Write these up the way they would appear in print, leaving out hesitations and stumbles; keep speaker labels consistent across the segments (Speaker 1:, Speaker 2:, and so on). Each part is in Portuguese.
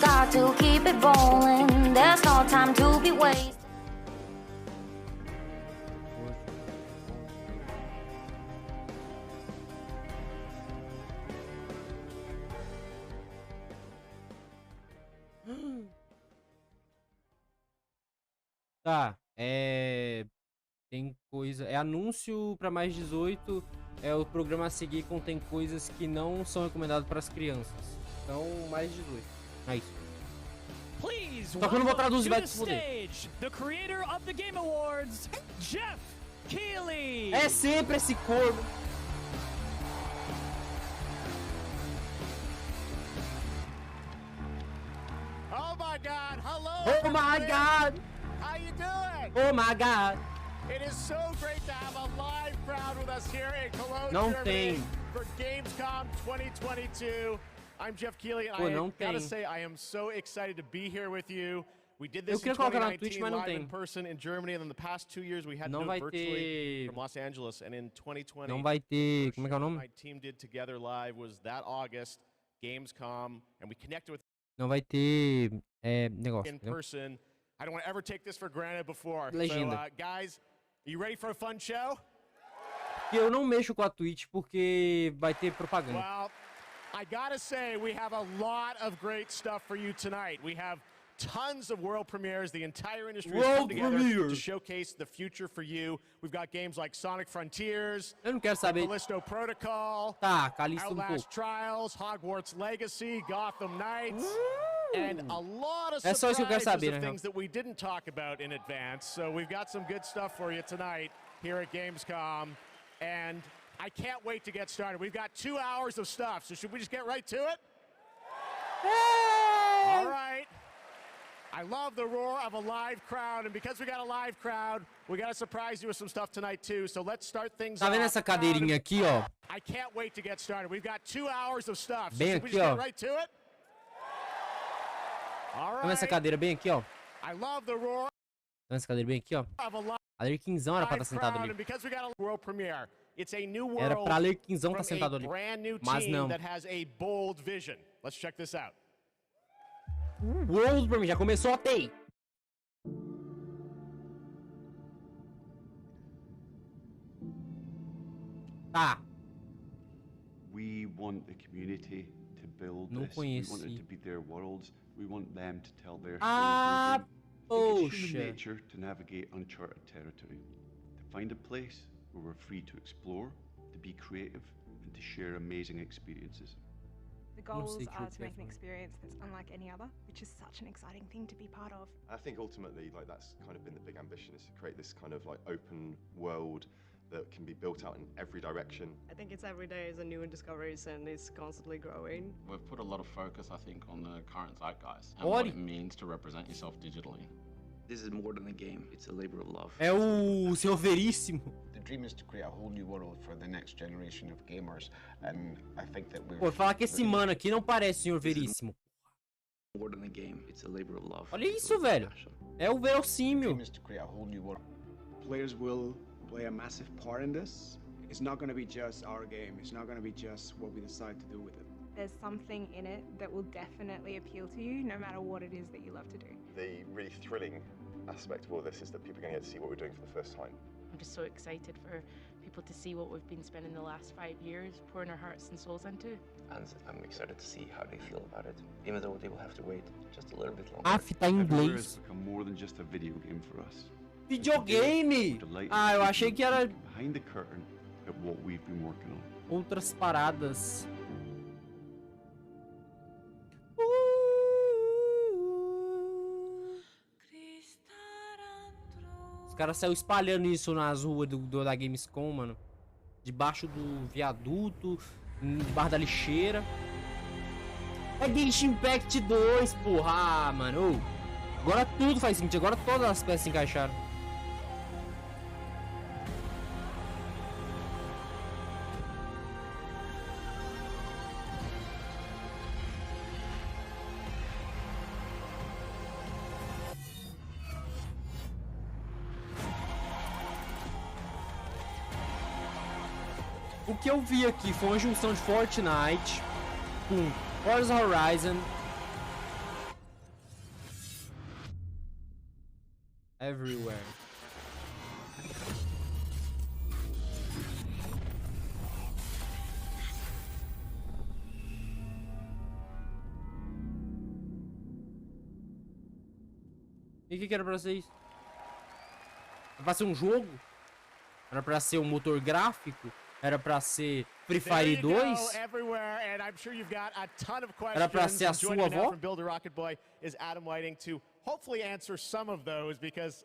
Speaker 1: got to keep it rolling. There's no time to be wasted.
Speaker 2: Tá, tem coisa, anúncio para mais 18, o programa a seguir contém coisas que não são recomendadas para as crianças. Então, mais 18. É isso. Só que eu não vou traduzir, vai se fuder.
Speaker 3: The creator of the Game Awards, Jeff Keighley.
Speaker 2: É sempre esse corno.
Speaker 4: Oh my God! Hello.
Speaker 2: Oh my God!
Speaker 4: How you doing?
Speaker 2: Oh my God!
Speaker 4: It is so great to have a live crowd with us here in Cologne,
Speaker 2: Não
Speaker 4: Germany,
Speaker 2: tem.
Speaker 4: for Gamescom 2022. I'm Jeff Keighley, and I gotta say I am so excited to be here with you. We did this in 2019 live in person in Germany, and in the past 2 years we had to do it virtually from Los Angeles, and in 2020,
Speaker 2: não vai ter, como é que é o nome?
Speaker 4: my team did together live was that August, Gamescom, and we connected with
Speaker 2: Não vai ter negócio,
Speaker 4: in person. I don't want to ever take this for granted before.
Speaker 2: Legenda.
Speaker 4: So, guys, are you ready for a fun show?
Speaker 2: Eu não mexo com a Twitch porque vai ter propaganda.
Speaker 4: Well, I gotta say, we have a lot of great stuff for you tonight. We have tons of world premieres. The entire industry has come together to showcase the future for you. We've got games like Sonic Frontiers,
Speaker 2: Eu não quero saber.
Speaker 4: Callisto Protocol,
Speaker 2: Tá, Callisto
Speaker 4: Outlast Trials, Hogwarts Legacy, Gotham Knights, and a lot of
Speaker 2: É só isso que eu quero
Speaker 4: surprises
Speaker 2: saber,
Speaker 4: of
Speaker 2: né?
Speaker 4: things that we didn't talk about in advance. So we've got some good stuff for you tonight here at Gamescom, and I can't wait to get started. We've got 2 hours of stuff, so should we just get right to it? All right. I love the roar of a live crowd, and because we got a live crowd, we got to surprise you with some stuff tonight too. So let's start things
Speaker 2: Tá vendo
Speaker 4: off.
Speaker 2: essa cadeirinha aqui, ó?
Speaker 4: I can't wait to get started. We've got 2 hours of stuff. So
Speaker 2: Bem
Speaker 4: should we
Speaker 2: aqui,
Speaker 4: just
Speaker 2: ó.
Speaker 4: get right to it? All
Speaker 2: Tá vendo essa
Speaker 4: right.
Speaker 2: cadeira bem aqui, ó? Tá
Speaker 4: I love the roar
Speaker 2: vendo essa cadeira bem aqui, ó?
Speaker 4: of a live
Speaker 2: Harlequinzão era pra estar sentado
Speaker 4: crowd,
Speaker 2: ali.
Speaker 4: and because we got a world premiere, it's a new
Speaker 2: Era
Speaker 4: world
Speaker 2: pra Harlequinzão
Speaker 4: from
Speaker 2: estar sentado
Speaker 4: a
Speaker 2: ali.
Speaker 4: brand new
Speaker 2: Mas
Speaker 4: team
Speaker 2: não.
Speaker 4: that has a bold vision. Let's check this out.
Speaker 2: World pra mim, já começou a ter. Tá.
Speaker 5: We want the community to build
Speaker 2: Não
Speaker 5: this. We want it
Speaker 2: conheci.
Speaker 5: to be their worlds. We want them to tell their
Speaker 2: Ah,
Speaker 5: stories. It's
Speaker 2: poxa.
Speaker 5: human nature to navigate uncharted territory, to find a place where we're free to explore, to be creative, and to share amazing experiences.
Speaker 6: The goals
Speaker 2: sei
Speaker 6: are
Speaker 2: que
Speaker 6: to
Speaker 2: eu
Speaker 6: make an
Speaker 2: quero.
Speaker 6: experience that's unlike any other, which is such an exciting thing to be part of.
Speaker 7: I think ultimately, like, that's kind of been the big ambition, is to create this kind of like open world that can be built out in every direction.
Speaker 8: I think it's every day is a new discoveries and it's constantly growing.
Speaker 9: We've put a lot of focus, I think, on the current zeitgeist and
Speaker 2: Olha.
Speaker 9: what it means to represent yourself digitally.
Speaker 10: This is more than a game, it's a labor of love.
Speaker 2: É o Senhor Veríssimo.
Speaker 11: The dream is to create a whole new world for the next generation of gamers, and I think that we're...
Speaker 2: Pô, falar que esse mano aqui não parece o Senhor Veríssimo.
Speaker 10: More than a game, it's a labor of love.
Speaker 2: Olha isso, velho. É o verossímil.
Speaker 11: The dream is to create a whole new world.
Speaker 12: Players will play a massive part in this. It's not going to be just our game. It's not going to be just what we decide to do with it.
Speaker 6: There's something in it that will definitely appeal to you, no matter what it is that you love to do.
Speaker 7: The really thrilling aspect of all this is that people are going to get to see what we're doing for the first time.
Speaker 13: I'm just so excited for people to see what we've been spending the last 5 years pouring our hearts and souls into.
Speaker 10: And I'm excited to see how they feel about it, even though they will have to wait just a little bit longer.
Speaker 2: Af, tá em
Speaker 5: Everywhere
Speaker 2: inglês.
Speaker 5: has become more than just a video game for us.
Speaker 2: Videogame! Ah, eu achei que era
Speaker 5: Behind the curtain at what we've been working on.
Speaker 2: outras paradas. Os caras saíram espalhando isso nas ruas da Gamescom, mano. Debaixo do viaduto, debaixo da lixeira. É Genshin Impact 2, porra, ah, mano. Ô, agora tudo faz sentido, agora todas as peças se encaixaram. O que eu vi aqui foi uma junção de Fortnite com Forza Horizon, Everywhere. E o que era pra ser isso? Era pra ser um jogo? Era pra ser um motor gráfico? Era pra ser Free Fire 2? Era pra ser a sua avó?
Speaker 4: Is Adam Whiting to hopefully answer some of those, because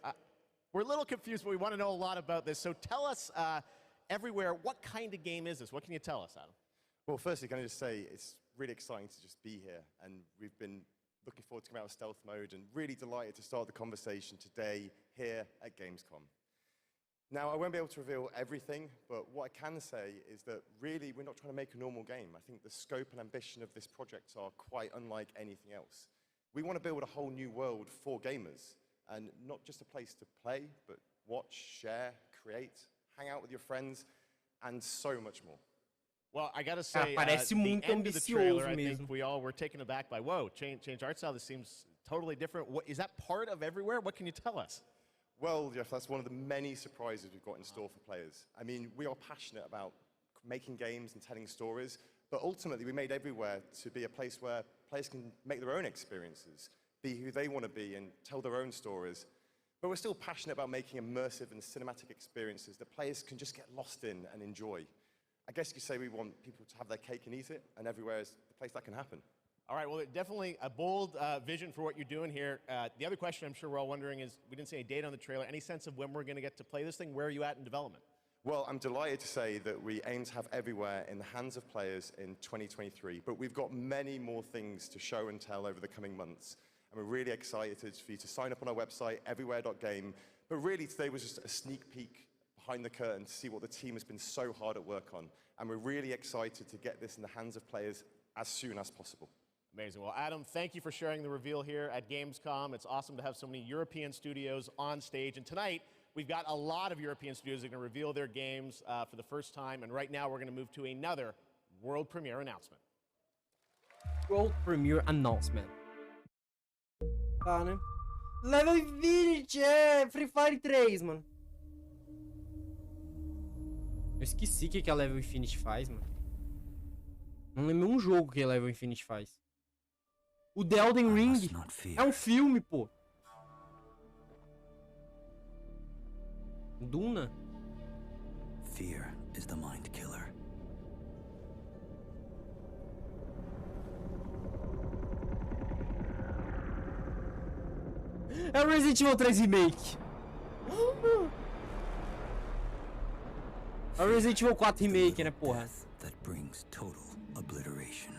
Speaker 4: we're a little confused, but we want to know a lot about this. So tell us, Everywhere, what kind of game is this? What can you tell us, Adam?
Speaker 7: Well, firstly, can I just say it's really exciting to just be here, and we've been looking forward to coming out of stealth mode and really delighted to start the conversation today here at Gamescom. Now, I won't be able to reveal everything, but what I can say is that really we're not trying to make a normal game. I think the scope and ambition of this project are quite unlike anything else. We want to build a whole new world for gamers, and not just a place to play, but watch, share, create, hang out with your friends, and so much more.
Speaker 4: Well, I gotta say,
Speaker 2: parece muito
Speaker 4: the end of the trailer,
Speaker 2: ambicioso
Speaker 4: I
Speaker 2: mesmo.
Speaker 4: think we all were taken aback by, whoa, change art style, this seems totally different. What, is that part of Everywhere? What can you tell us?
Speaker 7: Well, Jeff, that's one of the many surprises we've got in store for players. I mean, we are passionate about making games and telling stories, but ultimately we made Everywhere to be a place where players can make their own experiences, be who they want to be, and tell their own stories. But we're still passionate about making immersive and cinematic experiences that players can just get lost in and enjoy. I guess you could say we want people to have their cake and eat it, and Everywhere is the place that can happen.
Speaker 4: All right, well, definitely a bold vision for what you're doing here. The other question I'm sure we're all wondering is, we didn't see any date on the trailer. Any sense of when we're going to get to play this thing? Where are you at in development?
Speaker 7: Well, I'm delighted to say that we aim to have Everywhere in the hands of players in 2023, but we've got many more things to show and tell over the coming months. And we're really excited for you to sign up on our website, everywhere.game. But really, today was just a sneak peek behind the curtain to see what the team has been so hard at work on. And we're really excited to get this in the hands of players as soon as possible.
Speaker 4: Amazing. Well, Adam, thank you for sharing the reveal here at Gamescom. It's awesome to have so many European studios on stage. And tonight, we've got a lot of European studios that are going to reveal their games for the first time. And right now, we're going to move to another world premiere announcement.
Speaker 2: World premiere announcement. Tá, né? Level 20 é Free Fire 3, mano. Eu esqueci o que a Level Infinity faz, mano. Não lembro um jogo que a Level Infinity faz. O The Elden Ring é um filme, pô. Duna?
Speaker 14: Fear is the mind killer.
Speaker 2: É o Resident Evil 3 Remake. É o Resident Evil 4 Remake, né, porra?
Speaker 14: That brings total obliteration.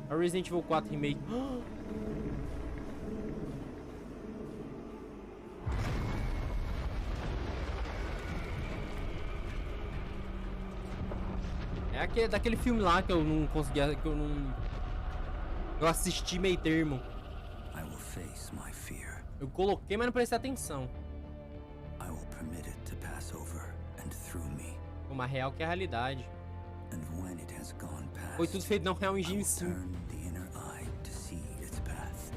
Speaker 2: É o Resident Evil 4 Remake. É daquele filme lá que eu não conseguia, que eu não... Eu assisti meio termo.
Speaker 14: I will face my fear.
Speaker 2: Eu coloquei, mas não prestei atenção.
Speaker 14: I will permit it to pass over and through me.
Speaker 2: Uma real que é a realidade.
Speaker 14: And when it has gone past,
Speaker 2: foi tudo feito na Real Engine 5.
Speaker 14: turn the inner eye to see its path.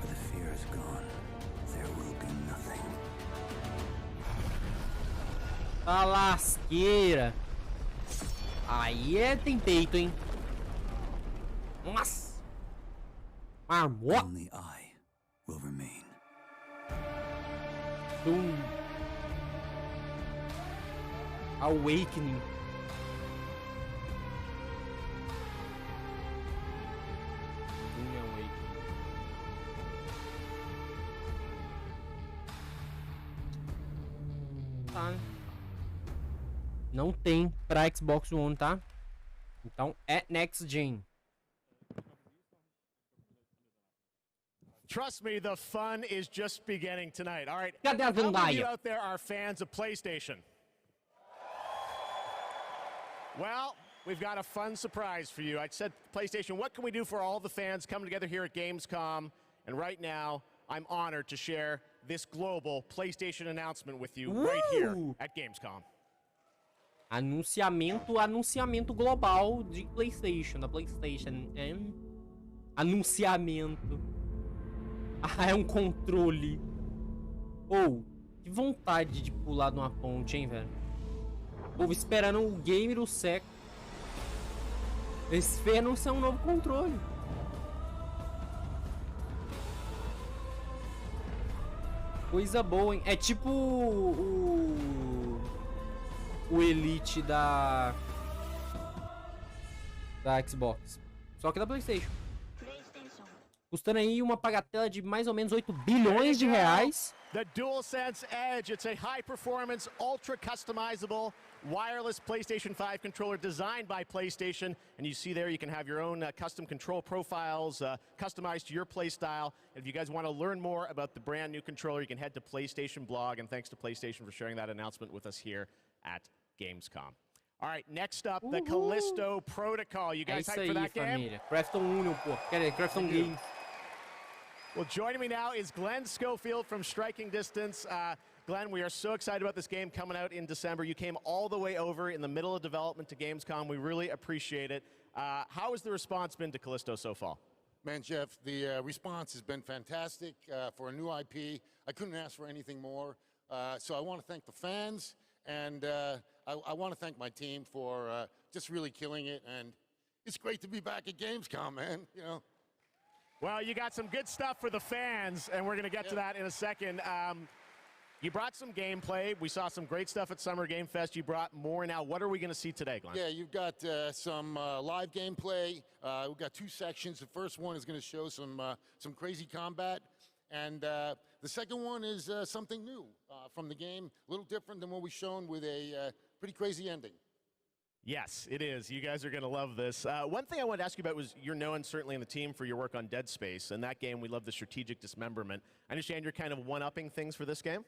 Speaker 14: Where the fear is gone, there will be nothing.
Speaker 2: A lasqueira. Aí tem peito, hein? Nossa. Marmota.
Speaker 14: Only I will remain.
Speaker 2: Awakening. Tá. Não tem pra Xbox One, tá? Então é Next Gen.
Speaker 4: Trust me, the fun is just beginning tonight. All right.
Speaker 2: Cadê a
Speaker 4: How many of
Speaker 2: Zendaya?
Speaker 4: you out there are fans of PlayStation? Well, we've got a fun surprise for you. I said, PlayStation, what can we do for all the fans coming together here at Gamescom? And right now, I'm honored to share this global PlayStation announcement with you right here at Gamescom.
Speaker 2: Anunciamento global de PlayStation, da PlayStation. Anunciamento. Ah, é um controle. Ou, que vontade de pular de uma ponte, hein, velho. Povo esperando o gamer, o seco. Esse feio não é um novo controle. Coisa boa, hein? É tipo o Elite da Xbox. Só que da PlayStation. Custando aí uma bagatela de mais ou menos 8 bilhões de reais.
Speaker 4: The DualSense Edge, it's a high-performance, ultra-customizable wireless PlayStation 5 controller designed by PlayStation. And you see there, you can have your own custom control profiles customized to your play style. And if you guys want to learn more about the brand new controller, you can head to PlayStation blog. And thanks to PlayStation for sharing that announcement with us here at Gamescom. All right, next up, the Callisto Protocol. You guys hyped for that game?
Speaker 2: Crafton Union, pô. Quer dizer, Crafton Games.
Speaker 4: Well, joining me now is Glenn Schofield from Striking Distance. Glenn, we are so excited about this game coming out in December. You came all the way over in the middle of development to Gamescom. We really appreciate it. How has the response been to Callisto so far?
Speaker 15: Man, Jeff, the response has been fantastic for a new IP. I couldn't ask for anything more. So I want to thank the fans, and I want to thank my team for just really killing it. And it's great to be back at Gamescom, man. You know.
Speaker 4: Well, you got some good stuff for the fans, and we're going to get to that in a second. You brought some gameplay. We saw some great stuff at Summer Game Fest. You brought more now. What are we going to see today, Glenn?
Speaker 15: Yeah, you've got some live gameplay. We've got 2 sections. The first one is going to show some crazy combat. And the second one is something new from the game, a little different than what we've shown with a pretty crazy ending.
Speaker 4: Yes, it is. You guys are going to love this. One thing I wanted to ask you about was you're known certainly in the team for your work on Dead Space. In that game, we love the strategic dismemberment. I understand you're kind of one-upping things for this game?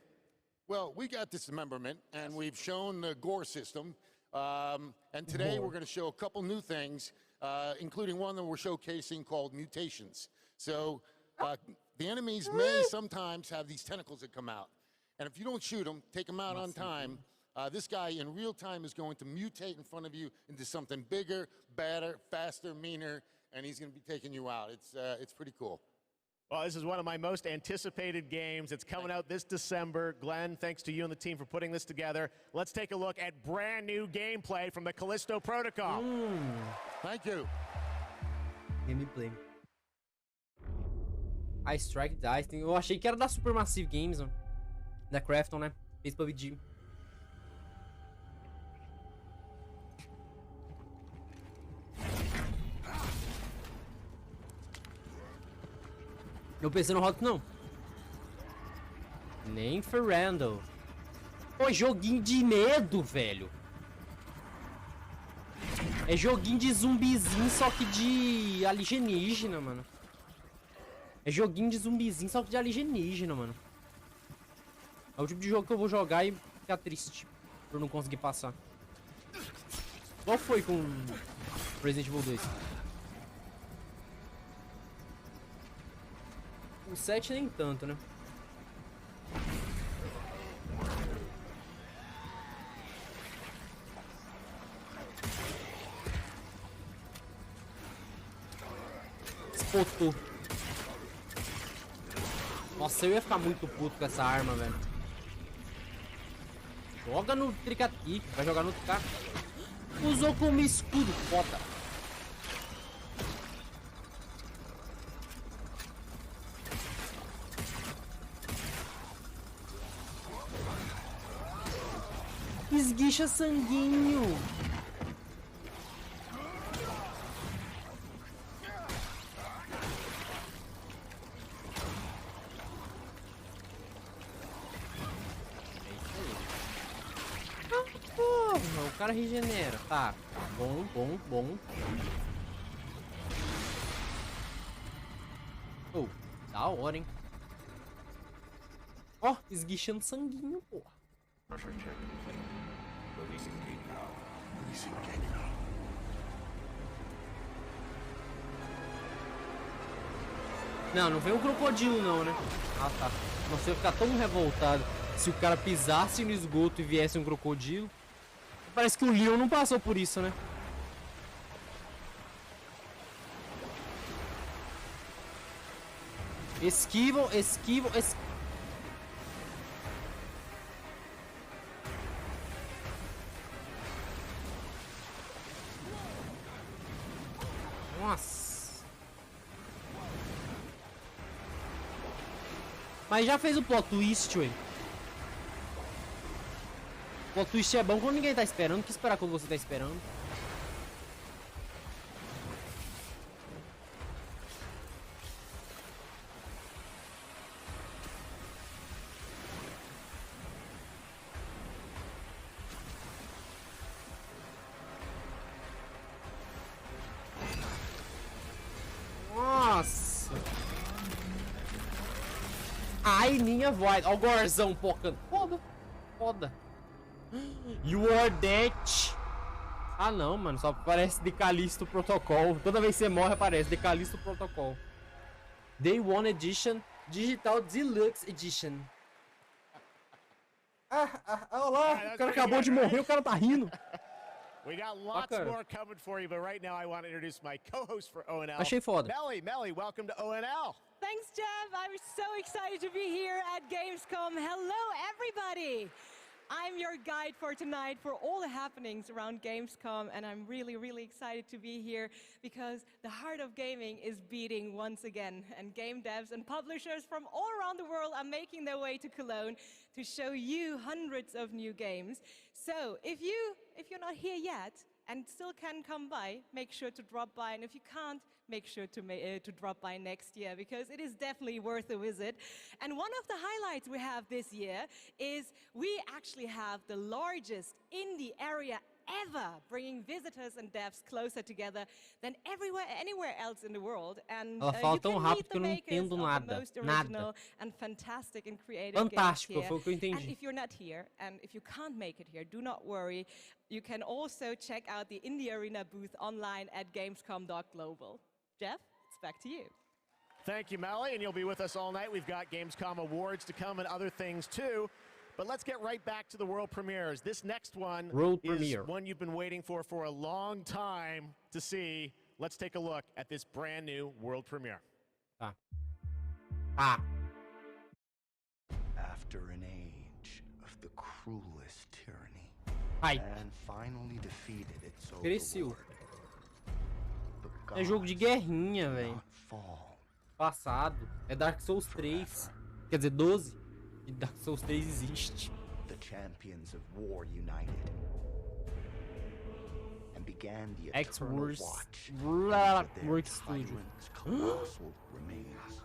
Speaker 15: Well, we got dismemberment, and we've shown the gore system. And today we're going to show a couple new things, including one that we're showcasing called mutations. So the enemies may sometimes have these tentacles that come out. And if you don't shoot them, take them out on time, this guy in real time is going to mutate in front of you into something bigger, badder, faster, meaner, and he's going to be taking you out. It's pretty cool.
Speaker 4: Well, this is one of my most anticipated games. It's coming out this December. Glenn, thanks to you and the team for putting this together. Let's take a look at brand new gameplay from the Callisto Protocol.
Speaker 15: Thank you.
Speaker 2: Gameplay. A Strike Dice. Eu achei que era da Supermassive Games, mano. Da Crafton, né? Fez pra Vídeo. Meu PC não roda não. Nem ferrando. Pô, joguinho de medo, velho. É joguinho de zumbizinho, só que de alienígena, mano. É joguinho de zumbizinho, só que de alienígena, mano. É o tipo de jogo que eu vou jogar e ficar triste por não conseguir passar. Qual foi com Resident Evil 2? O 7 nem tanto, né? Espotou. Nossa, eu ia ficar muito puto com essa arma, velho. Joga no Tricatique, vai jogar no K. Usou como escudo, foda. Esguicha sanguinho. Porra, o cara regenera. Tá, bom, bom, bom. Oh, da hora, hein? Ó, esguichando sanguinho, porra.
Speaker 14: Pressure check complete. Releasing gate now. Releasing gate now.
Speaker 2: Não, não veio um crocodilo não, né? Ah, tá. Nossa, eu ia ficar tão revoltado se o cara pisasse no esgoto e viesse um crocodilo. Parece que o Leon não passou por isso, né? Esquivam. Nossa. Mas já fez o plot twist, ué. O plot twist é bom quando ninguém tá esperando. Que esperar quando você tá esperando? Nossa! Ai, minha voz. Ó o Gorzão pocando. Foda. You are dead. Ah, não, mano. Só aparece de Callisto Protocol. Toda vez que você morre, aparece de Callisto Protocol. Day 1 Edition. Digital Deluxe Edition. Olá. O cara acabou de morrer, o cara tá rindo.
Speaker 4: We got lots more coming for you, but right now I want to introduce my co-host for ONL.
Speaker 2: Achei foda.
Speaker 4: Melly, welcome to ONL.
Speaker 16: Thanks, Jeff. I'm so excited to be here at Gamescom. Hello, everybody. I'm your guide for tonight for all the happenings around Gamescom, and I'm really, really excited to be here because the heart of gaming is beating once again, and game devs and publishers from all around the world are making their way to Cologne to show you hundreds of new games. So if you're not here yet and still can come by, make sure to drop by, and if you can't, make sure to drop by next year because it is definitely worth a visit. And one of the highlights we have this year is we actually have the largest indie area ever, bringing visitors and devs closer together than anywhere else in the world. And
Speaker 2: Ela fala
Speaker 16: you
Speaker 2: tão
Speaker 16: can
Speaker 2: rápido
Speaker 16: meet
Speaker 2: que eu
Speaker 16: the
Speaker 2: não
Speaker 16: makers
Speaker 2: entendo
Speaker 16: of
Speaker 2: nada.
Speaker 16: the most original
Speaker 2: Nada.
Speaker 16: and fantastic and creative
Speaker 2: Fantástico,
Speaker 16: games
Speaker 2: foi o que eu
Speaker 16: here. And
Speaker 2: entendi.
Speaker 16: if you're not here, and if you can't make it here, do not worry. You can also check out the Indie Arena booth online at gamescom.global. Jeff, it's back to you.
Speaker 4: Thank you, Melly, and you'll be with us all night. We've got Gamescom awards to come and other things too. But let's get right back to the world premieres. This next one is one you've been waiting for a long time to see. Let's take a look at this brand new world premiere.
Speaker 14: After an age of the cruelest tyranny,
Speaker 2: Ai.
Speaker 14: man finally defeated its
Speaker 2: Cresceu.
Speaker 14: overlord.
Speaker 2: É jogo de guerrinha, velho. Passado. É Dark Souls 3. Quer dizer, 12. E Dark Souls 3 existe.
Speaker 14: The champions of war united and began the eternal watch over their tyrant's colossal remains.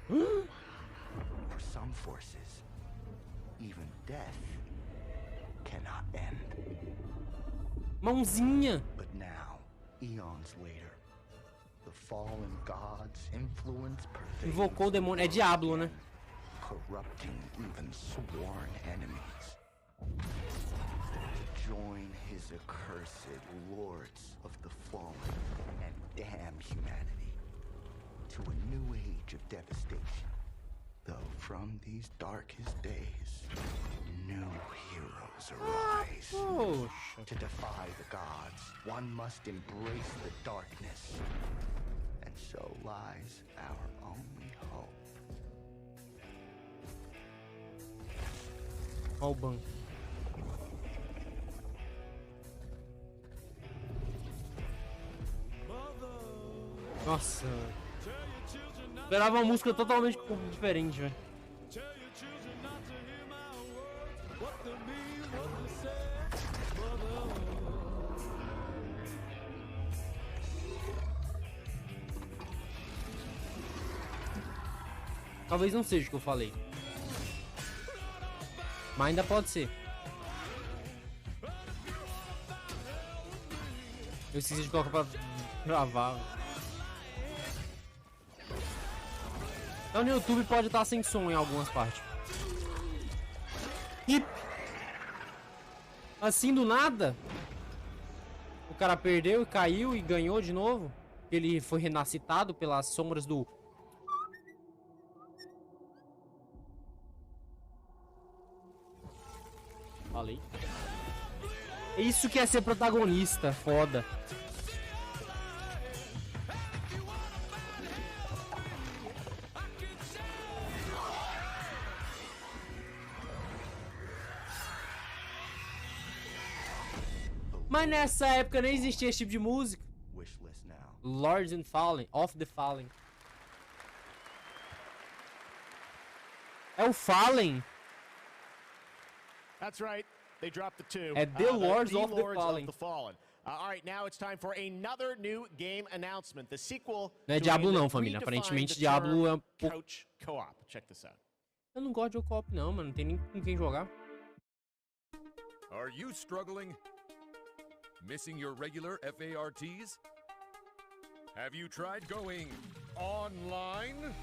Speaker 14: For some forces, even death cannot end.
Speaker 2: Mãozinha.
Speaker 14: But now, eons later, the fallen gods' influence pervades.
Speaker 2: Invocou o demônio. É Diablo, né?
Speaker 14: Corrupting even sworn enemies. To join his accursed lords of the fallen and damn humanity to a new age of devastation. Though from these darkest days, new heroes arise. To defy the gods, one must embrace the darkness. And so lies our only hope.
Speaker 2: Olha o banco. Nossa. Esperava uma música totalmente diferente, velho. Talvez não seja o que eu falei. Mas ainda pode ser. Eu esqueci de colocar pra gravar. Então no YouTube pode estar sem som em algumas partes. E assim do nada, o cara perdeu e caiu e ganhou de novo. Ele foi renascitado pelas sombras do... Falei. Isso que é ser protagonista, foda. Mas nessa época nem existia esse tipo de música.
Speaker 14: Wishlist now.
Speaker 2: Lords and Fallen, of the Fallen. É o Fallen.
Speaker 4: That's right. They dropped the two.
Speaker 2: É The Lords of the Fallen.
Speaker 4: All right, now it's time for another new game announcement. The sequel.
Speaker 2: Não é Diablo não, família. Aparentemente Diablo é um pouco...
Speaker 4: Couch co-op. Check this out.
Speaker 2: Eu não gosto de co-op não, mano. Não tem nem com quem jogar.
Speaker 17: Are you struggling? Missing your regular FARTs? Have you tried going online?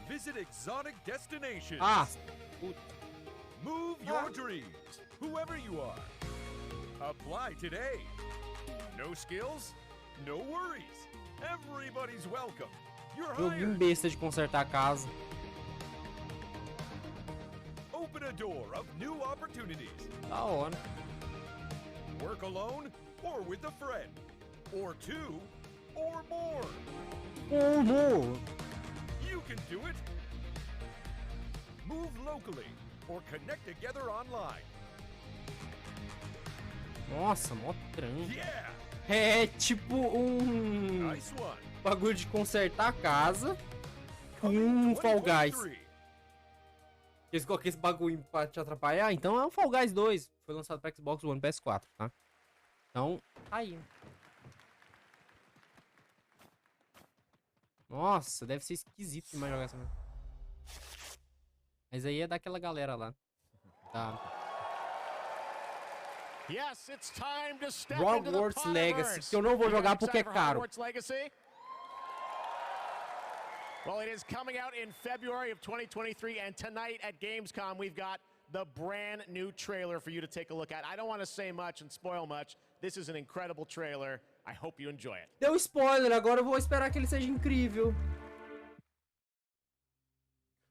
Speaker 17: Visit exotic destinations.
Speaker 2: Ah.
Speaker 17: Move your dreams, whoever you are. Apply today. No skills? No worries. Everybody's welcome. You're
Speaker 2: Joguinho
Speaker 17: hired.
Speaker 2: besta de consertar a casa.
Speaker 17: Open a door of new opportunities.
Speaker 2: Da hora.
Speaker 17: Work alone or with a friend. Or two or more.
Speaker 2: Or more.
Speaker 17: You can do it. Move locally or connect together online.
Speaker 2: Nossa, mó trampo.
Speaker 17: Yeah.
Speaker 2: É tipo um
Speaker 17: Nice one.
Speaker 2: bagulho de consertar a casa com Fall Guys. Eles colocam esse bagulho pra te atrapalhar, então é um Fall Guys 2. Foi lançado para Xbox One e PS4, tá? Então, tá aí. Nossa, deve ser esquisito demais jogar essa. Mas aí é daquela galera lá. Tá.
Speaker 4: Yes, it's time to step
Speaker 2: Hogwarts Legacy, que eu não vou jogar porque é caro.
Speaker 4: Well, it is coming out in February of 2023, and tonight at Gamescom, we've got the brand new trailer for you to take a look at. I don't want to say much and spoil much. This is an incredible trailer. I hope you enjoy it.
Speaker 2: Deu spoiler, agora eu vou esperar que ele seja incrível.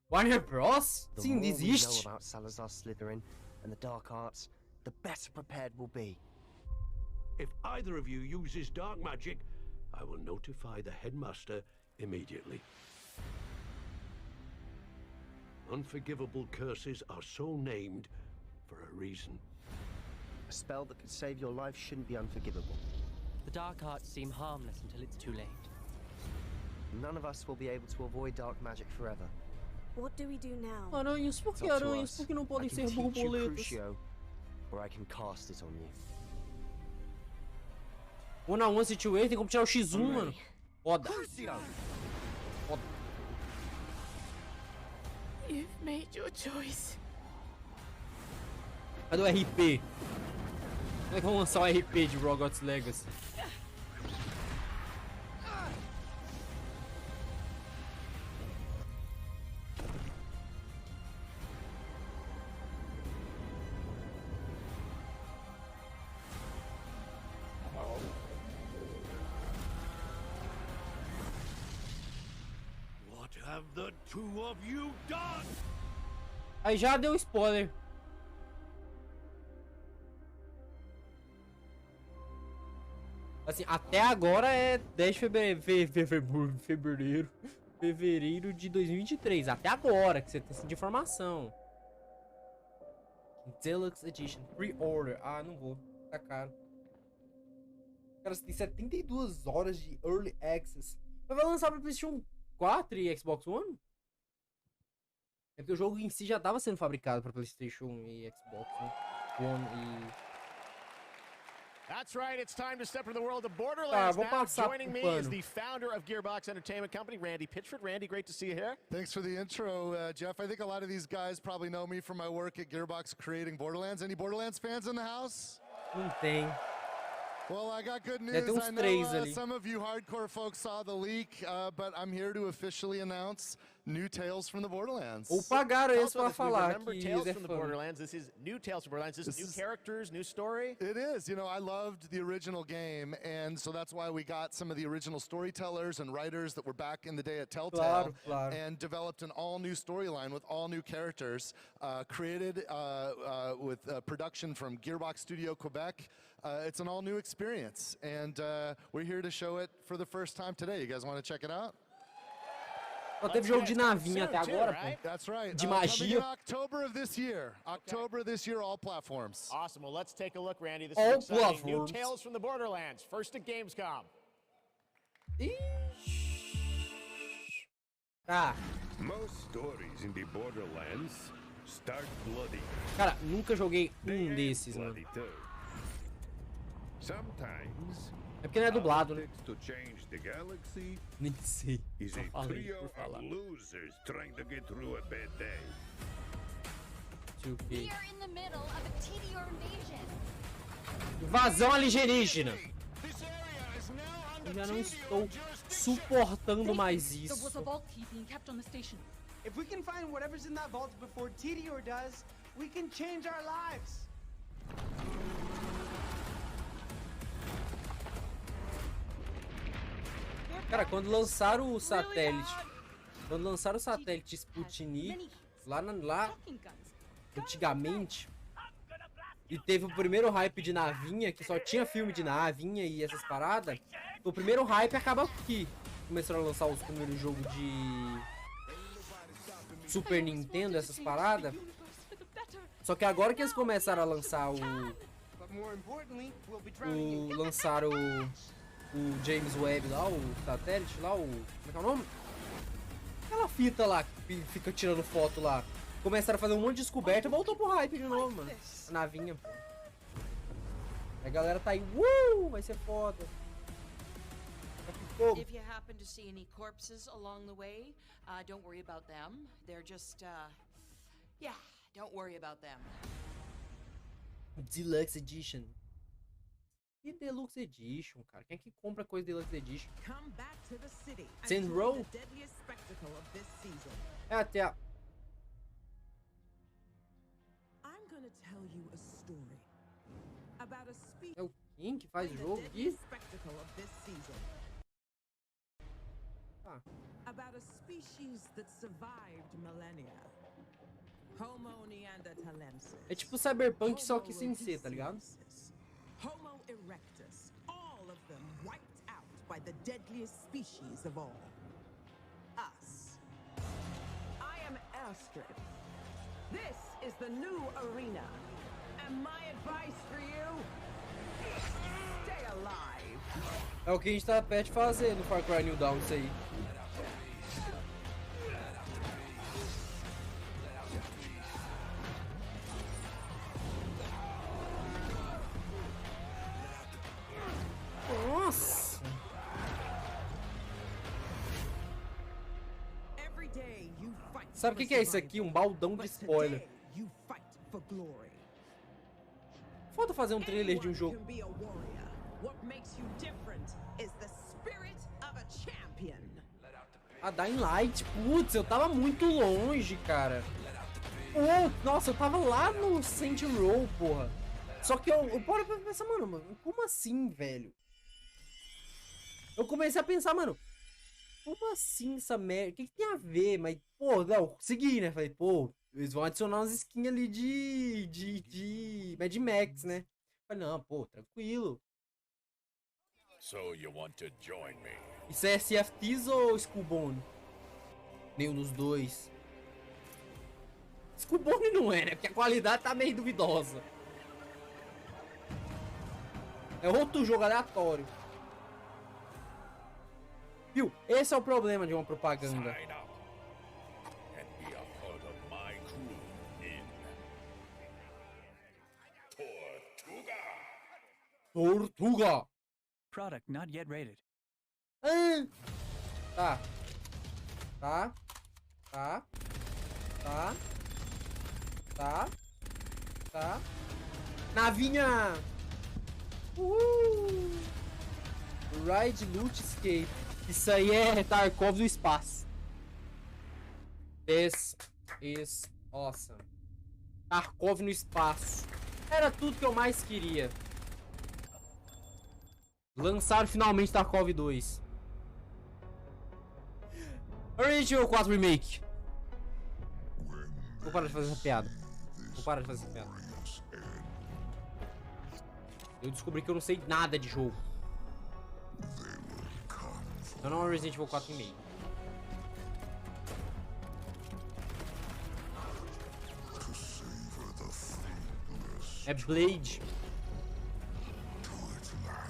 Speaker 2: Warner Bros? Sim, desiste.
Speaker 18: About Salazar Slytherin and the dark arts, the better prepared we'll be.
Speaker 19: If either of you uses dark magic, I will notify the headmaster immediately. Unforgivable curses are so named for a reason.
Speaker 18: A spell that could save your life shouldn't be unforgivable.
Speaker 20: The dark arts seem harmless until it's too late.
Speaker 18: None of us will be able to avoid dark magic forever.
Speaker 21: What do we do now?
Speaker 2: Aranhas, por que aranhas? Por que não podem ser borboletas?
Speaker 18: Or I can cast it on you.
Speaker 2: 1-on-1 situation, tem como tirar o X1, mano. Foda. Foda.
Speaker 21: You've made your choice.
Speaker 2: Cadê o RP? Como é que vão lançar o RP de Hogwarts Legacy?
Speaker 19: What have the two of you done?
Speaker 2: Aí já deu spoiler. Assim, até agora é 10 de fevereiro de 2023. Até agora que você tem essa informação. Deluxe Edition. Pre-order. Ah, não vou. Tá caro. Cara, você tem 72 horas de Early Access. Mas vai lançar pra PlayStation 4 e Xbox One? É porque o jogo em si já estava sendo fabricado para PlayStation e Xbox One e...
Speaker 4: That's right, it's time to step into the world of Borderlands now. Joining me is the founder of Gearbox Entertainment Company, Randy Pitchford. Randy, great to see you here.
Speaker 22: Thanks for the intro, Jeff. I think a lot of these guys probably know me from my work at Gearbox creating Borderlands. Any Borderlands fans in the house?
Speaker 2: Não tem.
Speaker 22: Well, I got good news. I know some of you hardcore folks saw the leak, but I'm here to officially announce new Tales from the Borderlands.
Speaker 2: Ou pagaram eles pra falar
Speaker 4: remember Tales from the Borderlands. This is new Tales from Borderlands. This is new characters, new story.
Speaker 22: It is. You know, I loved the original game, and so that's why we got some of the original storytellers and writers that were back in the day at Telltale, and developed an all-new storyline with all new characters, created with production from Gearbox Studio Quebec. It's an all-new experience, and we're here to show it for the first time today. You guys want to check it out?
Speaker 2: Só teve jogo de navinha até agora, pô.
Speaker 22: That's right.
Speaker 2: De magia.
Speaker 22: October of this year. October this year, all platforms.
Speaker 4: Awesome. Well, let's take a look, Randy. This
Speaker 22: All
Speaker 4: is exciting. New
Speaker 22: platforms.
Speaker 4: Tales from the Borderlands. First at Gamescom.
Speaker 2: Tá.
Speaker 17: Most stories in the Borderlands start bloody.
Speaker 2: Cara, nunca joguei desses, mano.
Speaker 17: Sometimes
Speaker 2: é porque não é dublado, né?
Speaker 17: To change the galaxy
Speaker 2: nem sei.
Speaker 17: Is
Speaker 2: Só
Speaker 17: a
Speaker 2: falei
Speaker 17: trio
Speaker 2: por falar.
Speaker 17: of losers trying to get through a bad day.
Speaker 1: We are in the middle of a TDR invasion.
Speaker 2: Invasão alienígena. Eu já não estou suportando mais isso.
Speaker 21: There was a vault key being kept on the station.
Speaker 3: If we can find whatever's in that vault before TDR does, we can change our lives.
Speaker 2: Cara, quando lançaram o satélite, Sputnik, lá antigamente, e teve o primeiro hype de navinha, que só tinha filme de navinha e essas paradas, o primeiro hype acaba aqui. Começaram a lançar os primeiros jogos de Super Nintendo, essas paradas. Só que agora que eles começaram a lançar lançaram o James Webb lá, o satélite lá, como é que é o nome? Aquela fita lá que fica tirando foto lá. Começaram a fazer um monte de descoberta e voltou pro hype de novo, mano. A navinha, pô. A galera tá aí, vai ser foda.
Speaker 23: If you happen to see any corpses along the way, don't worry about them. They're just, yeah, don't worry about them.
Speaker 2: Deluxe Edition. E Deluxe Edition, cara? Quem é que compra coisa Deluxe Edition? Saints Row? É até a... É o Kim que faz o jogo aqui? Ah.
Speaker 24: About a species that survived millennia. Homo neanderthalensis.
Speaker 2: É tipo Cyberpunk, só que sem ser, tá ligado?
Speaker 24: Homo erectus. All of them wiped out by the deadliest species of all. Us. I am Astrid. This is the new arena. And my advice for you: stay alive.
Speaker 2: É o que a gente tá perto de fazer no Far Cry New Dawn, isso aí. Nossa! Sabe o que é isso aqui? Um baldão de spoiler. Foda fazer um trailer de um jogo. A Dying Light, putz, eu tava muito longe, cara. Nossa, eu tava lá no Saints Row, porra. Só que eu paro pra pensar, mano, como assim, velho? Eu comecei a pensar, mano, como assim essa merda? O que tem a ver? Mas, pô, não, segui, né? Falei, pô, eles vão adicionar umas skins ali de Mad Max, né? Falei, não, pô, tranquilo.
Speaker 17: So you want to join me?
Speaker 2: Isso é CFTs ou Skullbone? Nenhum dos dois. Skullbone não é, né? Porque a qualidade tá meio duvidosa. É outro jogo aleatório. Viu? Esse é o problema de uma propaganda. Tortuga!
Speaker 20: Product not yet rated.
Speaker 2: Tá. Tá. Tá. Tá. Tá. Tá. Navinha! Ride Loot Escape. Isso aí é Tarkov do espaço. This is awesome. Tarkov no espaço. Era tudo que eu mais queria. Lançaram finalmente Tarkov 2. Resident Evil 4 Remake. Vou parar de fazer essa piada. Eu descobri que eu não sei nada de jogo. Então não é Resident Evil 4 Remake. É Blade.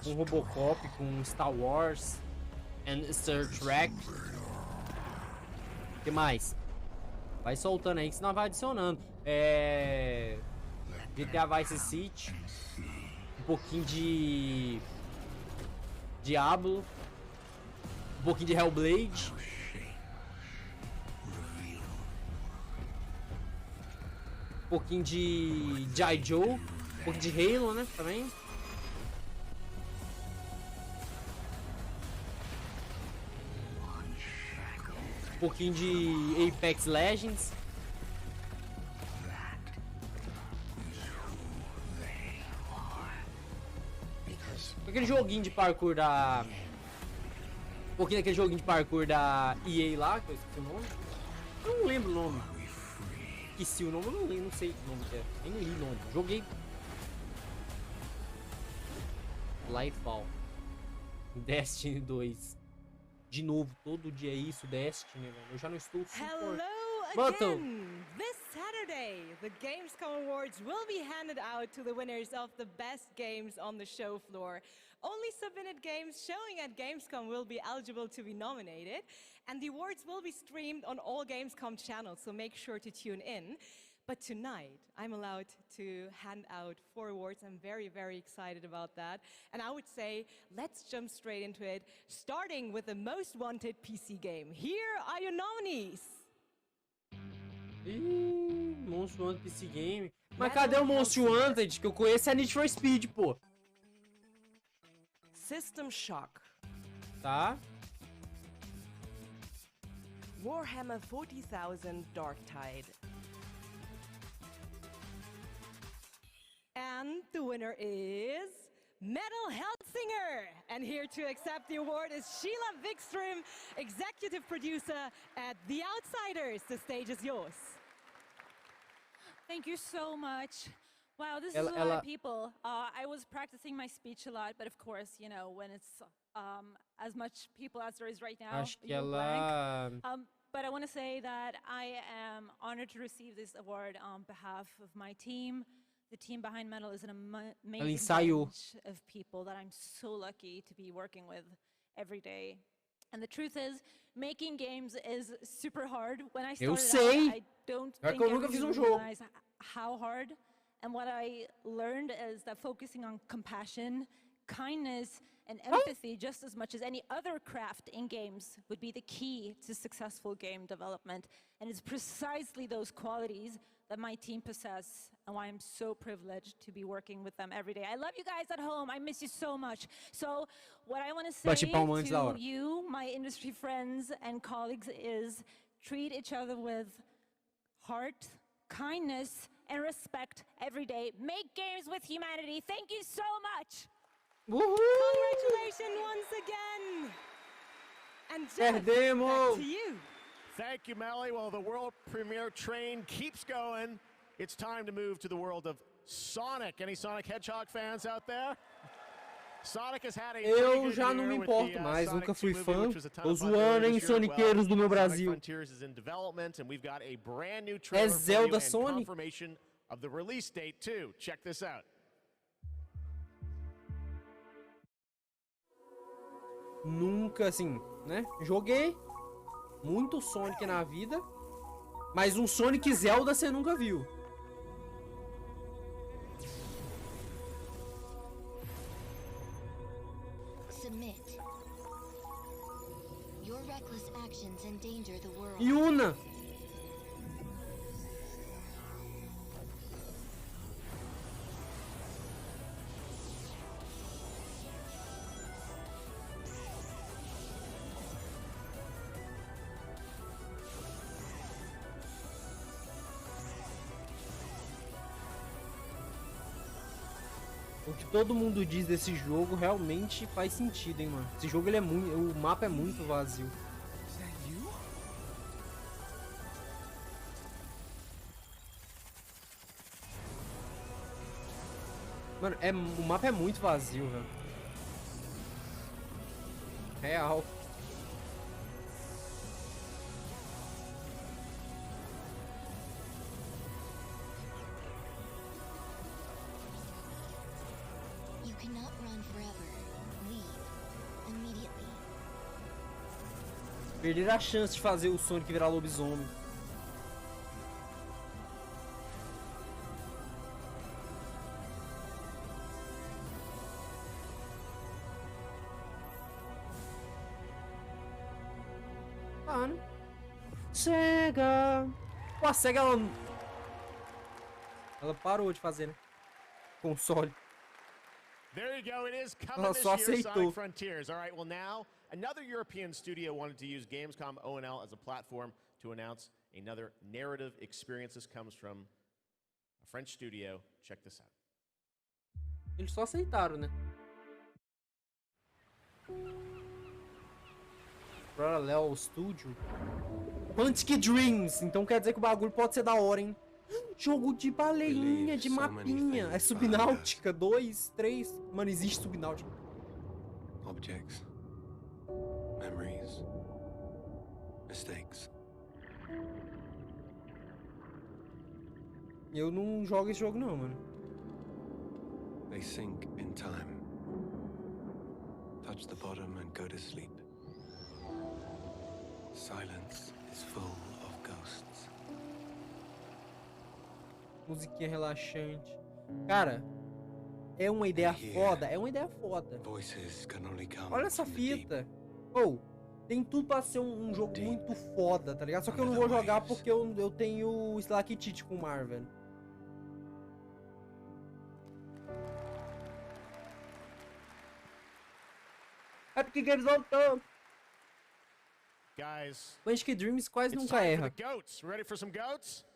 Speaker 2: Com Robocop, com Star Wars and Star Trek. O que mais? Vai soltando aí que senão vai adicionando. GTA Vice City. Um pouquinho de Diablo. Um pouquinho de Hellblade. Um pouquinho de G.I. Joe. Um pouquinho de Halo, né? Também. Um pouquinho de Apex Legends. Aquele joguinho de parkour da... Um pouquinho daquele joguinho de parkour da EA lá, que eu esqueci o nome. Eu não lembro o nome. Esqueci o nome, eu não sei o nome que é. Nem li o nome. Joguei. Lightfall. Destiny 2. De novo, todo dia é isso, Destiny, velho. Eu já não estou
Speaker 16: Hello
Speaker 2: Button.
Speaker 16: again! This Saturday, the Gamescom Awards will be handed out to the winners of the best games on the show floor. Only submitted games showing at Gamescom will be eligible to be nominated, and the awards will be streamed on all Gamescom channels, so make sure to tune in. But tonight, I'm allowed to hand out 4 awards. I'm very, very excited about that. And I would say, let's jump straight into it, starting with the most wanted PC game. Here are your nominees.
Speaker 2: Most Wanted PC Game. Mas cadê o Most Wanted que eu conheço? É Need for Speed, pô.
Speaker 8: System Shock.
Speaker 2: Tá.
Speaker 8: Warhammer 40,000 Darktide.
Speaker 16: And the winner is Metal Hellsinger. And here to accept the award is Sheila Wikström, executive producer at The Outsiders. The stage is yours.
Speaker 9: Thank you so much. Wow, this is a lot of people. I was practicing my speech a lot, but of course, you know, when it's as much people as there is right now,
Speaker 2: Acho que
Speaker 9: you'll
Speaker 2: ela...
Speaker 9: blank. But I want to say that I am honored to receive this award on behalf of my team. The team behind Metal is an amazing bunch of people that I'm so lucky to be working with every day. And the truth is, making games is super hard. When I started out, I don't think everyone realized how hard. And what I learned is that focusing on compassion, kindness, and empathy just as much as any other craft in games would be the key to successful game development. And it's precisely those qualities that my team possess, and why I'm so privileged to be working with them every day. I love you guys at home. I miss you so much. So what I want to say to you, my industry friends and colleagues, is treat each other with heart, kindness, and respect every day. Make games with humanity. Thank you so much.
Speaker 16: Congratulations once again. And Jeff, back to you.
Speaker 4: Thank you, Melly. Well, the world premiere train keeps going. It's time to move to the world of Sonic. Any Sonic Hedgehog fans out there? Sonic has had a
Speaker 2: Eu já não me importo mais, nunca fui fã. Tô zoando, hein, Soniqueiros do meu Brasil. É Zelda Sonic?
Speaker 4: Confirmation of the release date too. Check this out.
Speaker 2: Nunca, assim, né? Joguei muito Sonic na vida, mas um Sonic Zelda você nunca viu.
Speaker 1: Submit. Your reckless actions endanger the world.
Speaker 2: Yuna. O que todo mundo diz desse jogo realmente faz sentido, hein, mano. Esse jogo, ele é muito... O mapa é muito vazio. Mano, o mapa é muito vazio, velho. Real.
Speaker 1: cannot run forever. Leave immediately.
Speaker 2: Perder a chance de fazer o Sonic virar lobisomem. Mano. Sega. Pô, a Sega ela parou de fazer, né? Console.
Speaker 4: There you go. It is coming this year, Sonic Frontiers. All right, well now, another European studio wanted to use Gamescom O&L as a platform to announce another narrative experience. This comes from a French studio. Check this out.
Speaker 2: Eles só aceitaram, né? Parallel Studio. Quantic Dreams. Então quer dizer que o bagulho pode ser da hora, hein? Jogo de baleinha, de mapinha. É Subnáutica 2, 3. Mano, existe Subnáutica.
Speaker 6: Objects. Memories. Mistakes.
Speaker 2: Eu não jogo esse jogo não, mano.
Speaker 6: They sink in time. Touch the bottom and go to sleep. Silence is full of ghosts.
Speaker 2: Musiquinha relaxante. Cara, é uma ideia foda. É uma ideia foda. Olha essa fita. Tem tudo pra ser um jogo muito foda, tá ligado? Só que eu não vou jogar porque eu tenho Slack Tite com o Marvel. É porque eles voltam.
Speaker 4: Guys,
Speaker 2: Quantic Dreams quase nunca erra.
Speaker 4: Ready for some goats?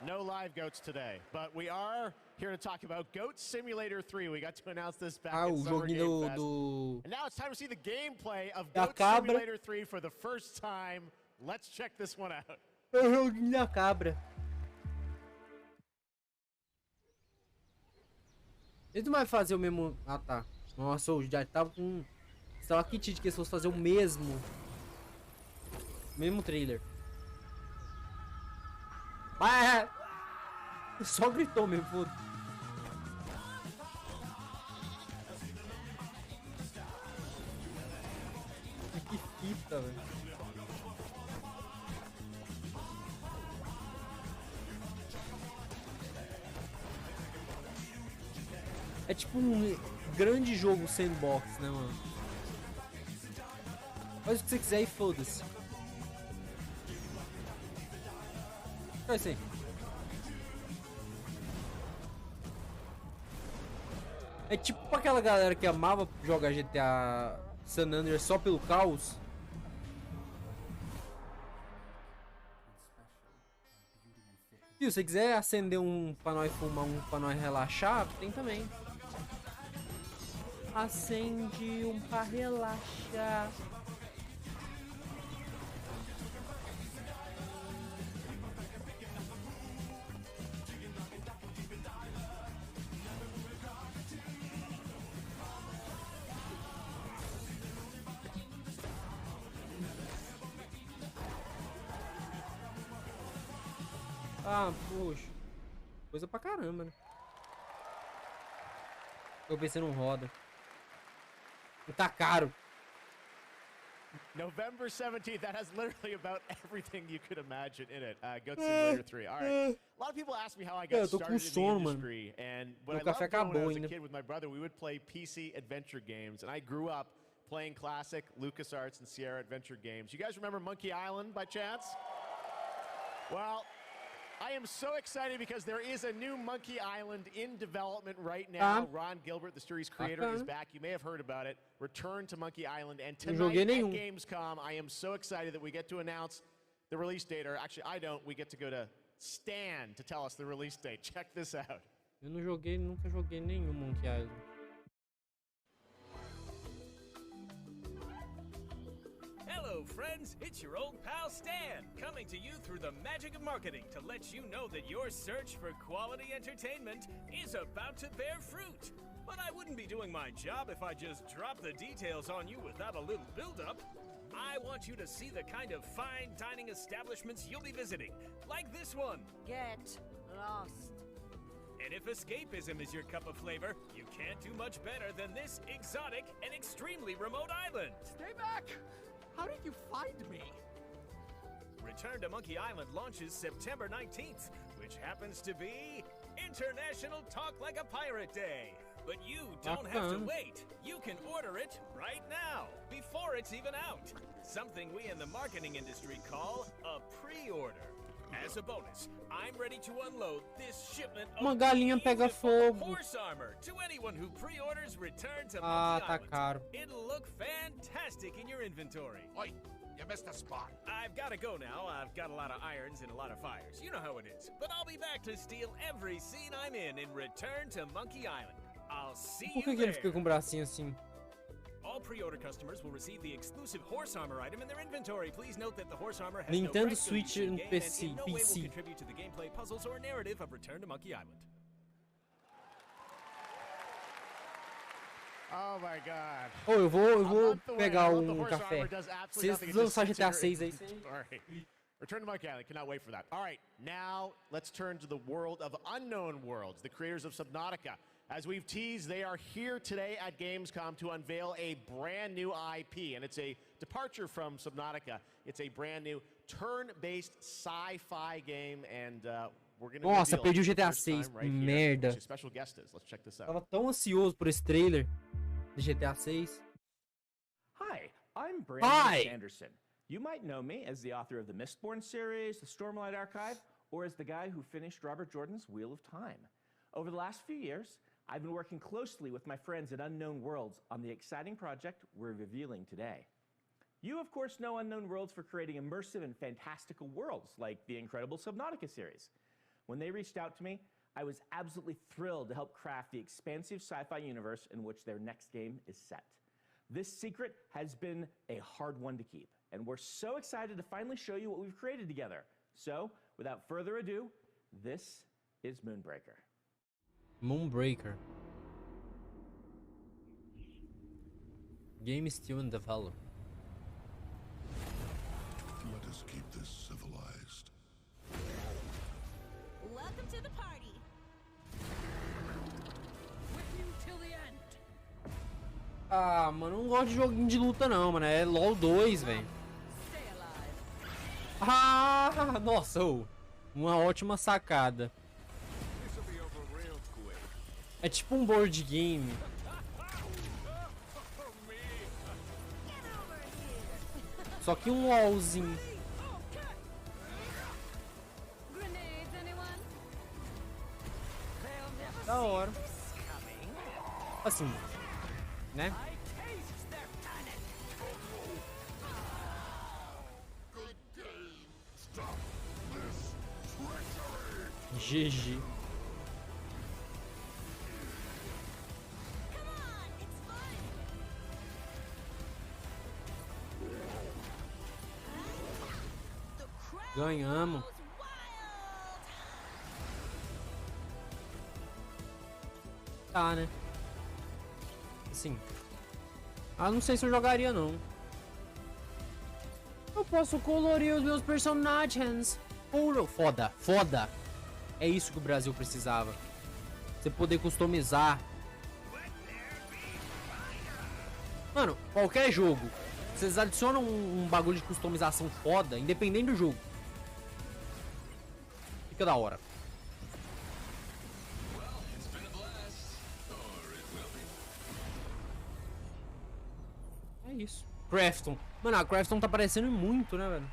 Speaker 4: No live goats today, but we are here to talk about Goat Simulator 3. We got to announce this back at Summer Game Fest. And now it's time to see the gameplay of Goat Simulator 3 for the first time. Let's check this one out.
Speaker 2: É o joguinho da cabra. Ele não vai fazer o mesmo... Ah, tá. Nossa, eu já tava com... Sei lá que tite que eles fossem fazer o mesmo trailer. Ah, só gritou mesmo, foda. Que fita, velho. É tipo um grande jogo sandbox, né, mano? Faz o que você quiser e foda-se. É isso aí. É tipo aquela galera que amava jogar GTA San Andreas só pelo caos. Se você quiser acender um pra nós fumar, um pra nós relaxar, tem também. Acende um pra relaxar. Ah, poxa. Coisa pra caramba, né? Eu pensei não roda. E tá caro.
Speaker 4: November 17th, that has literally about everything you could imagine in it. Goat Simulator 3. All right. A lot of people ask me how I got started in the industry. And when I loved when I was a kid with my brother, we would play PC adventure games. And I grew up playing classic LucasArts and Sierra adventure games. You guys remember Monkey Island by chance? Well, I am so excited because there is a new Monkey Island in development right now. Ron Gilbert, the series creator, is back. You may have heard about it. Return to Monkey Island. And tonight at Gamescom, I am so excited that we get to announce the release date. Or actually, I don't. We get to go to Stan to tell us the release date. Check this out.
Speaker 2: Eu não joguei, nunca joguei nenhum Monkey Island.
Speaker 11: Hello, friends. It's your old pal Stan, coming to you through the magic of marketing to let you know that your search for quality entertainment is about to bear fruit. But I wouldn't be doing my job if I just dropped the details on you without a little build-up. I want you to see the kind of fine dining establishments you'll be visiting, like this one.
Speaker 12: Get lost.
Speaker 11: And if escapism is your cup of flavor, you can't do much better than this exotic and extremely remote island.
Speaker 5: Stay back! How did you find me?
Speaker 11: Return to Monkey Island launches September 19th, which happens to be International Talk Like a Pirate Day. But you don't have to wait. You can order it right now, before it's even out. Something we in the marketing industry call a pre-order. As a bonus, I'm ready to unload this shipment of
Speaker 2: Uma galinha pega fogo.
Speaker 11: horse armor to anyone who pre-orders Return to Monkey Island.
Speaker 2: Caro.
Speaker 11: It'll look fantastic in your inventory.
Speaker 15: Oi, you missed a spot.
Speaker 11: I've got to go now. I've got a lot of irons and a lot of fires. You know how it is. But I'll be back to steal every scene I'm in Return to Monkey Island. I'll see
Speaker 2: Por que
Speaker 11: you
Speaker 2: ele
Speaker 11: there.
Speaker 2: fica com o bracinho assim?
Speaker 11: All pre-order customers will receive the exclusive horse armor item in their inventory. Please note that the horse armor has
Speaker 2: Nintendo
Speaker 11: no price
Speaker 2: Switch
Speaker 11: in
Speaker 2: no
Speaker 11: game
Speaker 2: PC,
Speaker 11: and in no way will
Speaker 2: PC.
Speaker 11: contribute to the gameplay, puzzles, or narrative of Return to Monkey Island.
Speaker 4: Oh my God.
Speaker 2: Oh, eu vou pegar café. Vocês lançaram GTA 6 aí.
Speaker 4: Alright. Return to Monkey Island, cannot wait for that. All right, now let's turn to the world of Unknown Worlds, the creators of Subnautica. As we've teased, they are here today at Gamescom to unveil a brand new IP, and it's a departure from Subnautica. It's a brand new turn-based sci-fi game, and we're going to
Speaker 2: Nossa, perdi o GTA 6, merda.
Speaker 4: Here, special guest is. Let's check this out.
Speaker 2: Tava tão ansioso por esse trailer de GTA 6.
Speaker 10: Hi, I'm Brandon Sanderson. You might know me as the author of the Mistborn series, the Stormlight Archive, or as the guy who finished Robert Jordan's Wheel of Time. Over the last few years, I've been working closely with my friends at Unknown Worlds on the exciting project we're revealing today. You, of course, know Unknown Worlds for creating immersive and fantastical worlds like the incredible Subnautica series. When they reached out to me, I was absolutely thrilled to help craft the expansive sci-fi universe in which their next game is set. This secret has been a hard one to keep, and we're so excited to finally show you what we've created together. So, without further ado, this is Moonbreaker.
Speaker 2: Moonbreaker. Game still in development.
Speaker 12: Let us keep this civilized.
Speaker 1: Welcome to the party.
Speaker 21: With you till the end.
Speaker 2: Ah, mano, não gosto de joguinho de luta não, mano. É LoL 2, velho. Ah, nossa, uma ótima sacada. É tipo um board game. Só que um LOLzinho. Da hora. Assim, né? GG. Ganhamos. Tá, né? Assim. Ah, não sei se eu jogaria, não. Eu posso colorir os meus personagens. Foda, foda. É isso que o Brasil precisava. Você poder customizar. Mano, qualquer jogo. Vocês adicionam um bagulho de customização foda, independente do jogo. Fica da hora. É isso. Crafton. Mano, a Crafton tá aparecendo muito, né, velho?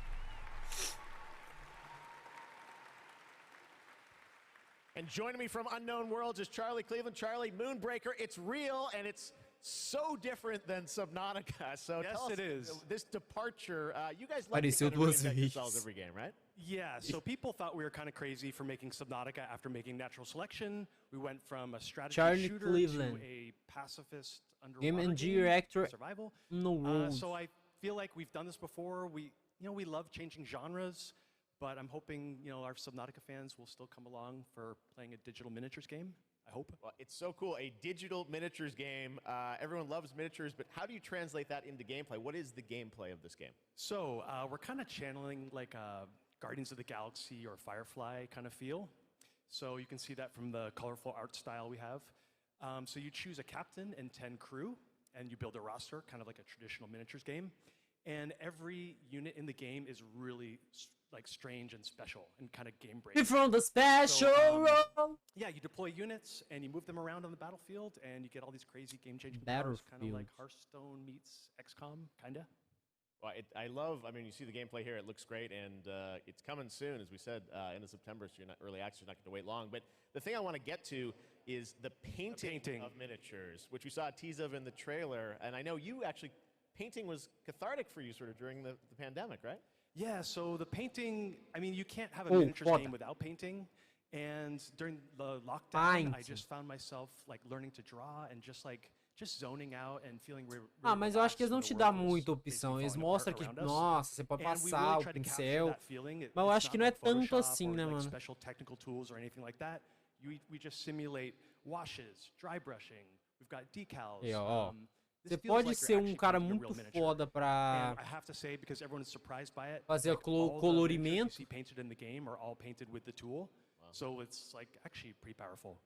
Speaker 4: And joining me from Unknown Worlds is Charlie Cleveland. Charlie, Moonbreaker, it's real and it's so different than Subnautica. So
Speaker 13: yes,
Speaker 4: tell us,
Speaker 13: it is.
Speaker 4: This departure, you guys like to kind of reinvent yourselves every game, right?
Speaker 13: Yeah, so people thought we were kind of crazy for making Subnautica after making Natural Selection. We went from a strategy
Speaker 2: Charlie
Speaker 13: shooter
Speaker 2: Cleveland.
Speaker 13: to a pacifist underwater
Speaker 2: Game and
Speaker 13: game,
Speaker 2: director
Speaker 13: survival.
Speaker 2: No
Speaker 13: So I feel like we've done this before. We love changing genres, but I'm hoping, our Subnautica fans will still come along for playing a digital miniatures game. I hope.
Speaker 4: Well, it's so cool. A digital miniatures game. Everyone loves miniatures, but how do you translate that into gameplay? What is the gameplay of this game?
Speaker 13: So we're kind of channeling like a Guardians of the Galaxy or Firefly kind of feel. So you can see that from the colorful art style we have. So you choose a captain and 10 crew, and you build a roster, kind of like a traditional miniatures game. And every unit in the game is really like strange and special and kind of game breaking.
Speaker 2: From the special role.
Speaker 13: Yeah, you deploy units and you move them around on the battlefield, and you get all these crazy game-changing powers, kind of like Hearthstone meets XCOM, kinda.
Speaker 4: Well, I mean, you see the gameplay here, it looks great, and it's coming soon, as we said, end of September, so you're not early access, you're not going to wait long. But the thing I want to get to is the painting of miniatures, which we saw a tease of in the trailer, and I know you actually, painting was cathartic for you sort of during the pandemic, right?
Speaker 13: Yeah, so the painting, I mean, you can't have a miniatures game without painting, and during the lockdown, I just found myself like learning to draw and just zoning out and feeling really
Speaker 2: mas eu acho que eles não te dão muita opção. Eles mostram que, nossa, você pode passar o pincel. Mas eu acho que não é tanto assim, né, mano?
Speaker 13: Special technical tools or anything like that. We just simulate washes, dry brushing. We've got decals.
Speaker 2: Você pode ser um cara muito foda pra fazer colorimento.
Speaker 13: So it's like actually pretty powerful.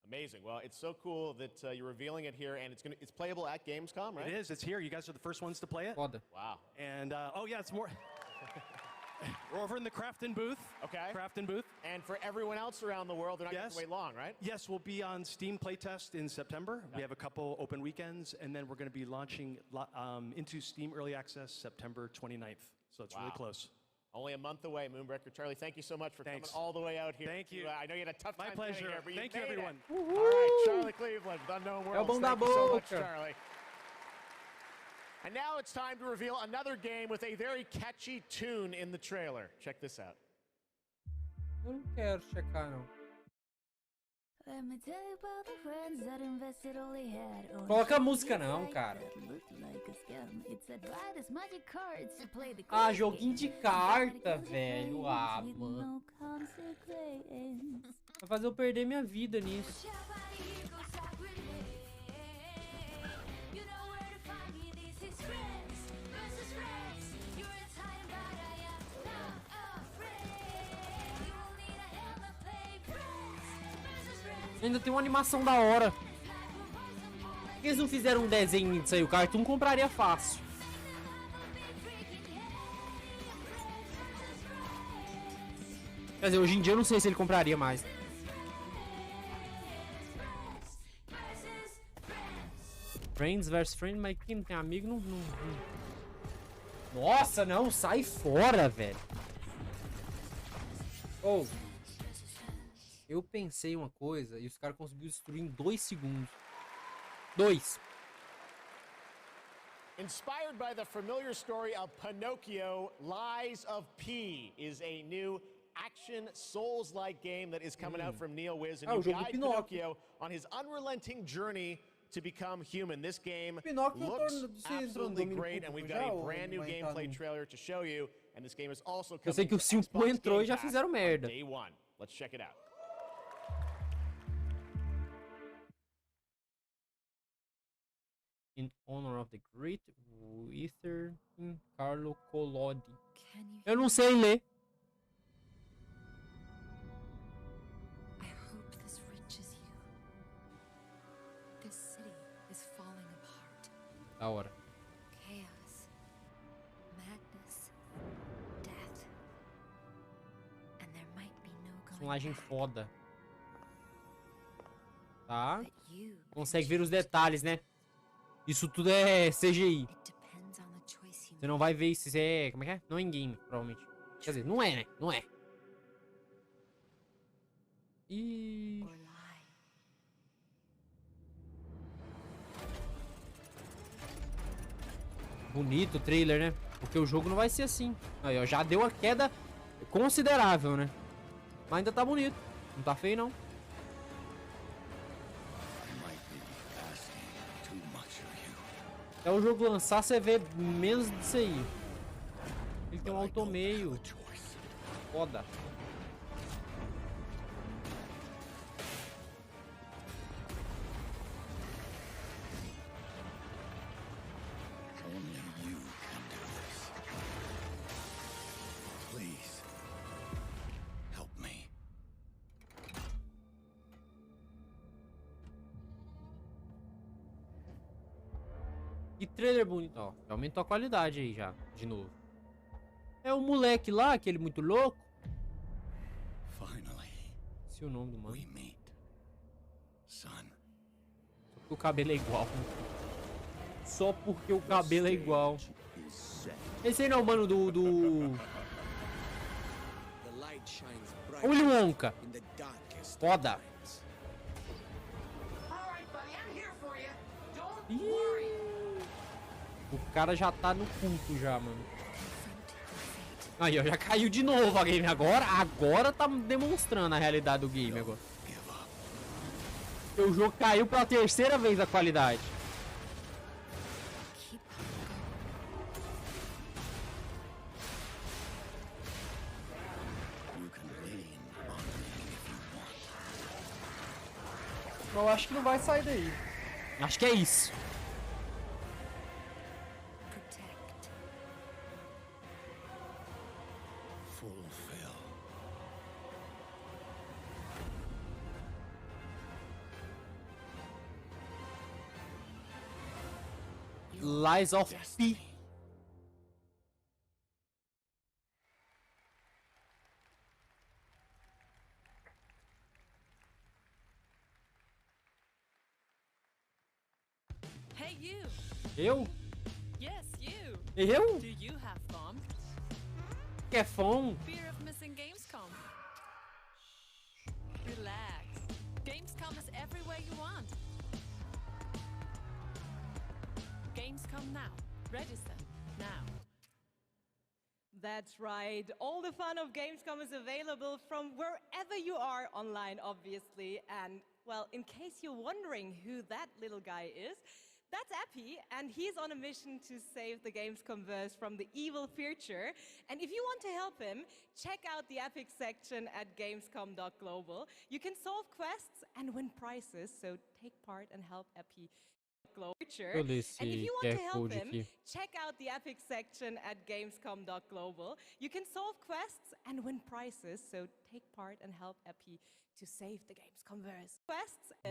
Speaker 4: Amazing. Well, it's so cool that you're revealing it here, and it's playable at Gamescom, right?
Speaker 13: It is. It's here. You guys are the first ones to play it.
Speaker 2: Foda.
Speaker 4: Wow.
Speaker 13: And oh yeah, it's more. We're over in the Crafton booth.
Speaker 4: Okay.
Speaker 13: Crafton booth.
Speaker 4: And for everyone else around the world, they're not going to wait long, right?
Speaker 13: Yes, we'll be on Steam playtest in September. We have a couple open weekends, and then we're going to be launching into Steam Early Access September 29th. So it's really close.
Speaker 4: Only a month away, Moonbreaker. Charlie, thank you so much for coming all the way out here.
Speaker 13: Thank you.
Speaker 4: I know you had a tough time.
Speaker 13: My pleasure.
Speaker 4: Here, but
Speaker 13: Thank you, everyone.
Speaker 4: All right, Charlie Cleveland, Unknown Worlds. Thank you so much, Charlie. And now it's time to reveal another game with a very catchy tune in the trailer. Check this out.
Speaker 2: Eu não quero checar, não. Coloca a música não, cara. Ah, joguinho de carta, velho. Ah, mano. Vai fazer eu perder minha vida nisso. Ainda tem uma animação da hora. Por que eles não fizeram um desenho disso aí? O Cartoon compraria fácil. Quer dizer, hoje em dia eu não sei se ele compraria mais. Friends vs Friends, mas quem não tem amigo não... Nossa, não, sai fora, velho. Oh. Eu pensei uma coisa e os caras conseguiram destruir em 2 segundos. 2.
Speaker 4: Inspired by the familiar story of Pinocchio, Lies of P is a new action Souls-like game that is coming out from NeoWiz, and you guide Pinocchio on his unrelenting journey to become human. This game looks absolutely great, and we've got a brand new gameplay trailer to show you, and this game is also coming.
Speaker 2: Eu sei que o Simple entrou e já fizeram merda.
Speaker 4: Day 1. Let's check it out.
Speaker 2: In honor of the great wizard Carlo Collodi. Eu não sei ler.
Speaker 7: I hope this reaches you. This city is falling apart.
Speaker 2: Da hora.
Speaker 7: Chaos, madness, death. And there might be no going
Speaker 2: Personagem
Speaker 7: back.
Speaker 2: foda. Tá? Consegue ver os detalhes, né? Isso tudo é CGI. Você não vai ver isso, como é que é? Não é em game, provavelmente. Quer dizer, não é, né? Não é. E... bonito o trailer, né? Porque o jogo não vai ser assim. Aí, ó, já deu uma queda considerável, né? Mas ainda tá bonito. Não tá feio, não. Até o jogo lançar, você vê menos disso aí. Ele tem um automeio. Foda. Que trailer bonito. Ó, aumentou a qualidade aí já, de novo. É o moleque lá, aquele muito louco. Esse é o nome do mano. Só porque o cabelo é igual. Só porque o cabelo é igual. Esse aí não é o mano do... Willy Wonka. Foda. O cara já tá no culto já, mano. Aí, ó, já caiu de novo a game agora. Agora tá demonstrando a realidade do game agora. O jogo caiu pela terceira vez a qualidade.
Speaker 14: Eu acho que não vai sair daí.
Speaker 2: Acho que é isso. Lies of P.
Speaker 18: Hey you.
Speaker 2: Eu?
Speaker 18: Yes, you.
Speaker 2: Eu?
Speaker 18: Do you have fun?
Speaker 2: Que fun?
Speaker 18: Fear of missing Gamescom. Relax. Gamescom is everywhere you want. Gamescom now. Register now.
Speaker 16: That's right. All the fun of Gamescom is available from wherever you are online, obviously. And, well, in case you're wondering who that little guy is, that's Epi, and he's on a mission to save the Gamescomverse from the evil future. And if you want to help him, check out the Epic section at gamescom.global. You can solve quests and win prizes, so take part and help Epi. And if you want to help him, check out the Epic section at gamescom.global. You can solve quests and win prizes, so take part and help Epi to save the Gamescomverse.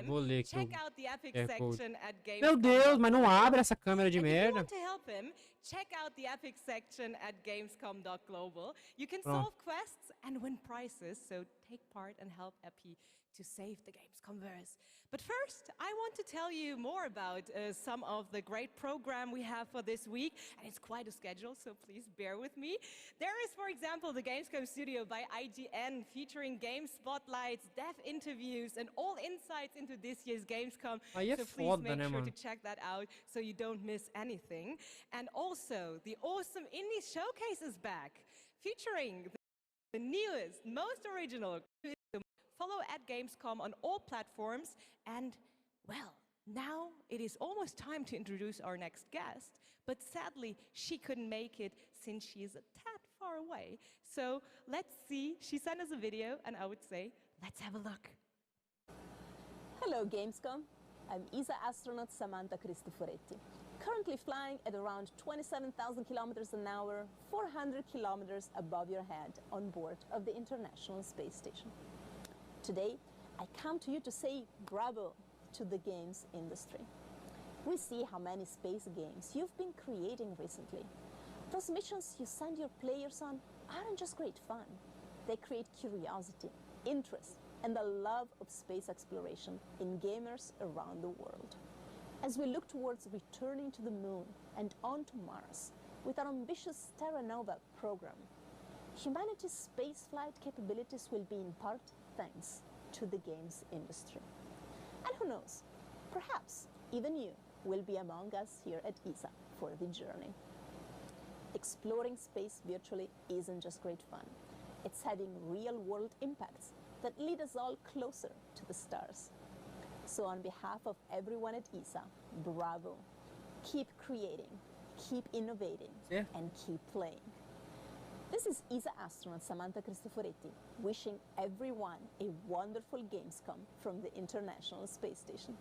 Speaker 2: Vou ler
Speaker 16: check out the Epic section at gamescom.
Speaker 2: Meu Deus, mas não abre essa câmera de
Speaker 16: And if you
Speaker 2: merda.
Speaker 16: want to help him, check out the Epic section at gamescom.global. You can solve quests and win prizes, so take part and help Epi to save the Gamescomverse. But first, I want to tell you more about some of the great program we have for this week, and it's quite a schedule, so please bear with me. There is, for example, the Gamescom Studio by IGN, featuring game spotlights, dev interviews, and all insights into this year's Gamescom. So please make sure to check that out so you don't miss anything. And also, the awesome Indie Showcase is back, featuring the newest, most original. Follow at Gamescom on all platforms. And, well, now it is almost time to introduce our next guest. But sadly, she couldn't make it since she is a tad far away. So let's see. She sent us a video, and I would say, let's have a look.
Speaker 19: Hello, Gamescom. I'm ESA astronaut Samantha Cristoforetti, currently flying at around 27,000 kilometers an hour, 400 kilometers above your head on board of the International Space Station. Today, I come to you to say bravo to the games industry. We see how many space games you've been creating recently. Those missions you send your players on aren't just great fun. They create curiosity, interest, and the love of space exploration in gamers around the world. As we look towards returning to the moon and on to Mars with our ambitious Terra Nova program, humanity's spaceflight capabilities will be in part thanks to the games industry. And who knows, perhaps even you will be among us here at ESA for the journey. Exploring space virtually isn't just great fun. It's having real-world impacts that lead us all closer to the stars. So on behalf of everyone at ESA, bravo. Keep creating, keep innovating, and keep playing. This is ESA astronaut Samantha Cristoforetti, wishing everyone a wonderful Gamescom from the International Space Station.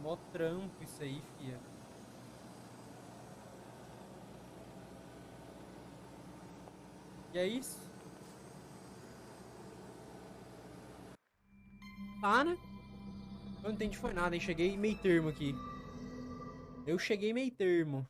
Speaker 2: Mó trampo isso aí, fia. E é isso? Tá, né? Eu não entendi foi nada, hein? Cheguei meio termo aqui. Eu cheguei meio termo.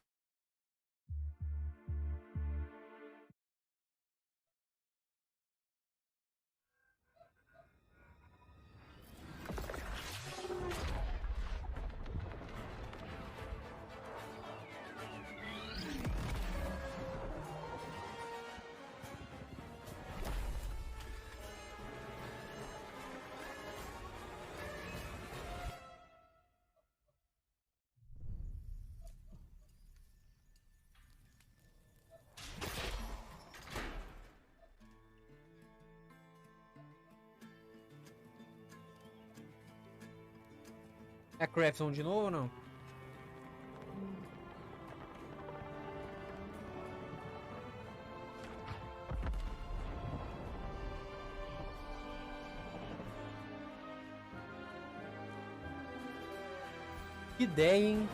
Speaker 2: É Crafton de novo ou não? Que ideia, hein?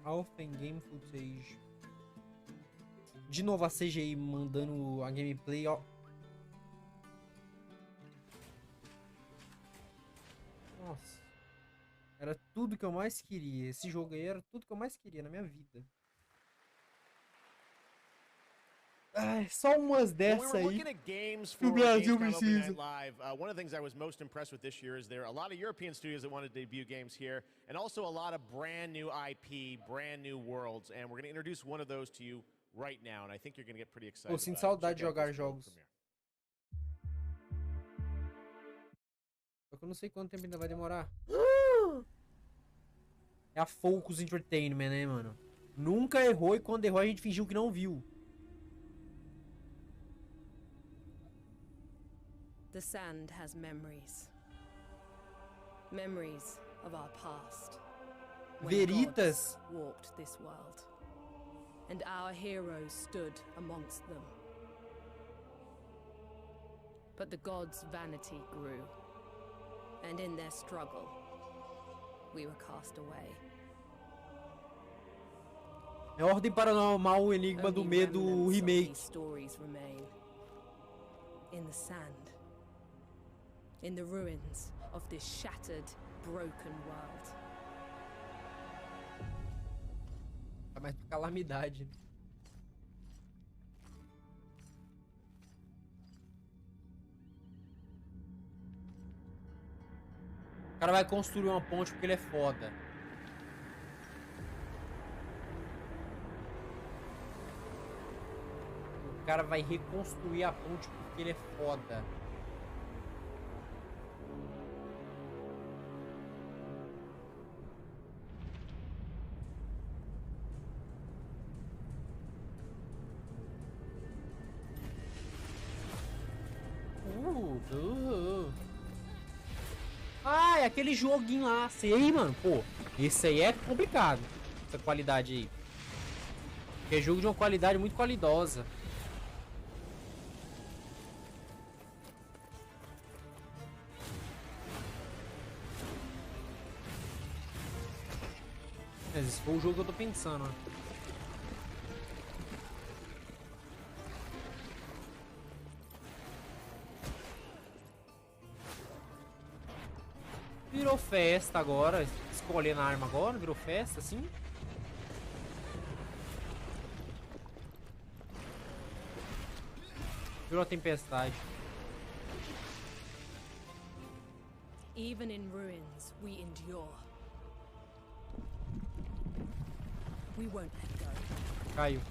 Speaker 2: Open Game Footage. De novo a CGI mandando a gameplay, ó. Nossa. Era tudo que eu mais queria. Esse jogo aí era tudo que eu mais queria na minha vida. Ai, só umas dessa aí. O Brasil precisa.
Speaker 4: One of the things I was most impressed with this year is there are a lot of European studios that want to debut games here, and also a lot of brand new IP, brand new worlds, and we're going to introduce one of those to you right now, and I think you're going to get pretty excited.
Speaker 2: Pô, sinto saudade de jogar jogos. Só que eu não sei quanto tempo ainda vai demorar. É a Focus Entertainment, né, mano? Nunca errou e quando errou a gente fingiu que não viu.
Speaker 3: The sand has memories. Memories of our past.
Speaker 2: Veritas
Speaker 3: walked this world. And our heroes stood amongst them. But the gods' vanity grew. And in their struggle, we were cast away.
Speaker 2: É Ordem Paranormal, o Enigma do Medo remake.
Speaker 3: Stories remain in the sand. In the ruins of this shattered, broken world.
Speaker 2: Tá mais pra calamidade. O cara vai construir uma ponte porque ele é foda. O cara vai reconstruir a ponte porque ele é foda. Ah, é aquele joguinho lá. Sei, mano. Pô, esse aí é complicado. Essa qualidade aí. Porque é jogo de uma qualidade muito qualidosa. Esse foi o jogo que eu tô pensando, ó. Virou festa agora, escolhendo a arma agora, virou festa, assim. Virou a tempestade.
Speaker 3: Even in ruins, we endure. We won't let go.
Speaker 2: Caiu.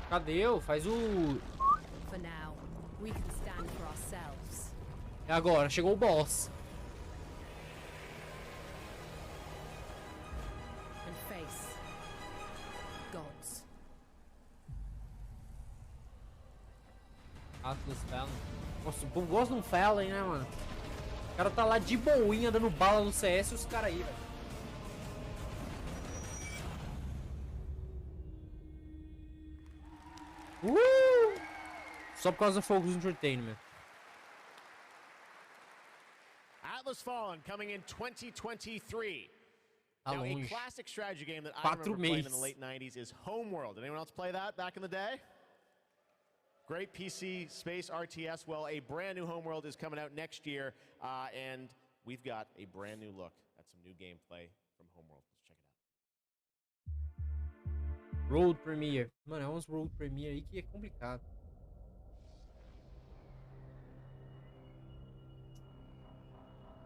Speaker 2: Cadê? Faz o...
Speaker 3: For now, we can stand for ourselves.
Speaker 2: É agora, chegou o boss. Atlas Fallen. Nossa, o povo gosta de um Fallen, né, mano? O cara tá lá de boinha dando bala no CS e os caras aí, velho. Só por causa do Focus Entertainment.
Speaker 4: Atlas Fallen coming in 2023.
Speaker 2: Tá
Speaker 4: A
Speaker 2: longe.
Speaker 4: classic strategy game that I remember playing in the late 90s is Homeworld. Did anyone else play that back in the day? Great PC space RTS. Well, a brand new Homeworld is coming out next year, and we've got a brand new look at some new gameplay from Homeworld. Let's check it out.
Speaker 2: Road Premiere. Mano, é uns Road Premiere aí que é complicado.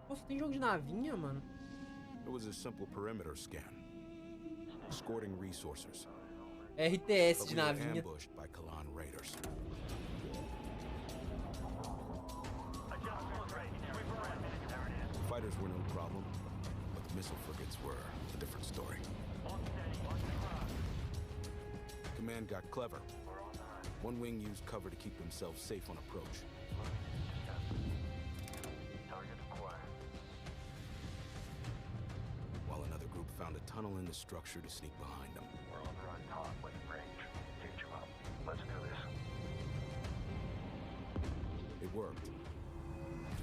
Speaker 2: Nossa, tem jogo de navinha, mano?
Speaker 17: It was a simple perimeter scan, escorting resources.
Speaker 2: RTS de navinha.
Speaker 17: Ambushed by Kalan raiders. Fighters were no problem, but the missile frigates were a different story. Command got clever. One wing used cover to keep themselves safe on approach. While another group found a tunnel in the structure to sneak behind them. We're on the right top with range. Teach them up. Let's do this. It worked.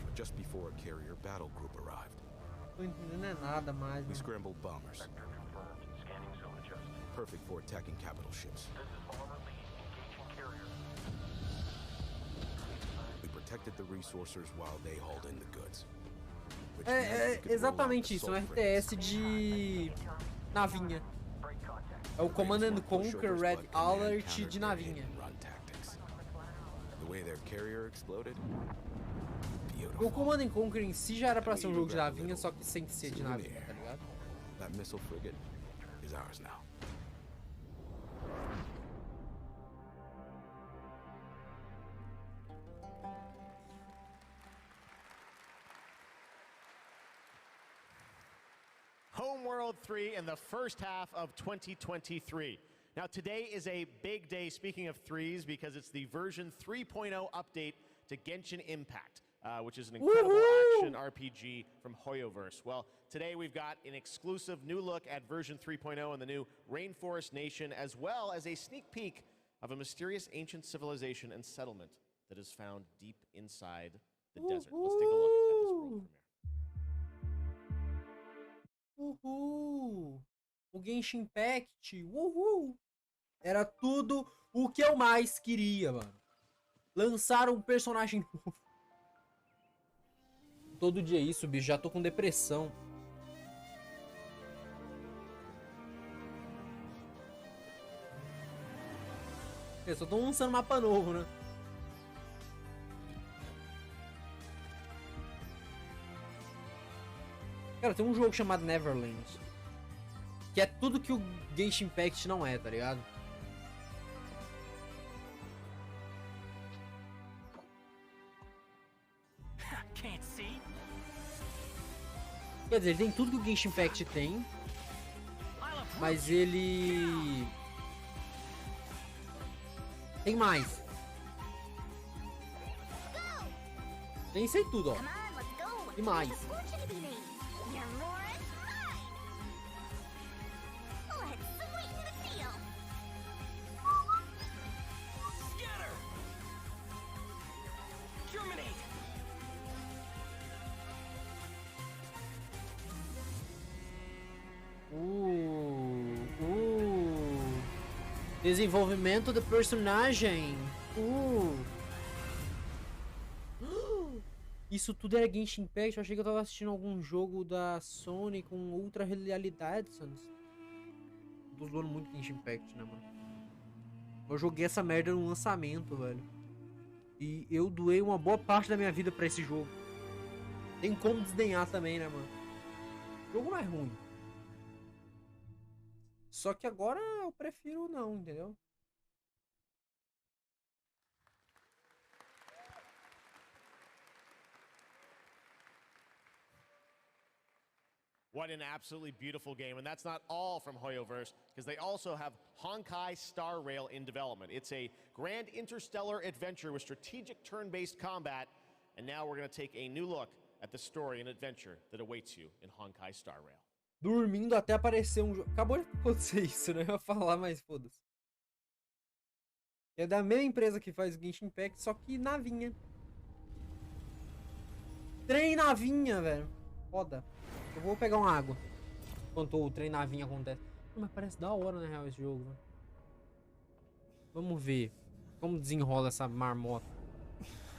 Speaker 17: But just before a carrier battle group arrived. We scrambled bombers. Perfect for attacking capital ships. We protected the resourcers while they hauled in the goods.
Speaker 2: É exatamente isso, um RTS de navinha. É o Command and Conquer Red Alert de navinha. O Command and Conquer em si já era pra ser um jogo de navinha, só que sem ser de navinha, tá ligado?
Speaker 17: That missile frigate is ours now.
Speaker 4: Homeworld 3 in the first half of 2023. Now today is a big day, speaking of threes, because it's the version 3.0 update to Genshin Impact, which is an incredible action RPG from Hoyoverse. Well, today we've got an exclusive new look at version 3.0 in the new Rainforest Nation, as well as a sneak peek of a mysterious ancient civilization and settlement that is found deep inside the desert. Let's take a look at this world premiere.
Speaker 2: Uhul! O Genshin Impact, uhul! Era tudo o que eu mais queria, mano. Lançaram um personagem novo. Todo dia isso, bicho. Já tô com depressão. Eu só tô lançando mapa novo, né? Cara, tem um jogo chamado Neverland, que é tudo que o Genshin Impact não é, tá ligado? Quer dizer, ele tem tudo que o Genshin Impact tem, mas ele tem mais. Tem isso aí tudo, ó. E mais. Desenvolvimento do personagem. Isso tudo era Genshin Impact. Eu achei que eu tava assistindo algum jogo da Sony com ultra realidade, Sans. Tô zoando muito Genshin Impact, né, mano? Eu joguei essa merda no lançamento, velho. E eu doei uma boa parte da minha vida pra esse jogo. Tem como desdenhar também, né, mano? O jogo não é ruim. Só que agora eu prefiro não, entendeu?
Speaker 4: What an absolutely beautiful game. And that's not all from Hoyoverse, because they also have Honkai Star Rail in development. It's a grand interstellar adventure with strategic turn-based combat. And now we're going to take a new look at the story and adventure that awaits you in Honkai Star Rail.
Speaker 2: Dormindo até aparecer um jogo. Acabou de acontecer isso, né? Eu ia falar, mas foda-se. É da mesma empresa que faz o Genshin Impact, só que navinha. Trem navinha, velho. Foda. Eu vou pegar uma água enquanto o trem navinha acontece. Mas parece da hora, na real, esse jogo, né? Vamos ver. Como desenrola essa marmota?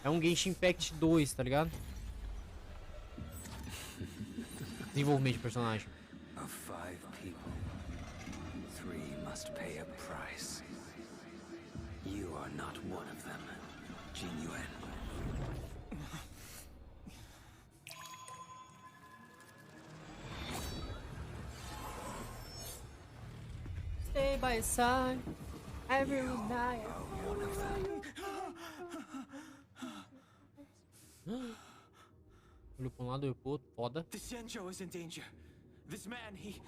Speaker 2: É um Genshin Impact 2, tá ligado? Desenvolvimento de personagem.
Speaker 6: Of 5 people, 3 must pay a price. You are not one of them, Jinyuan.
Speaker 2: Stay by his side every night. Olhou pra um lado e pro outro, foda.
Speaker 20: The Xianzhou is in danger. This man, he...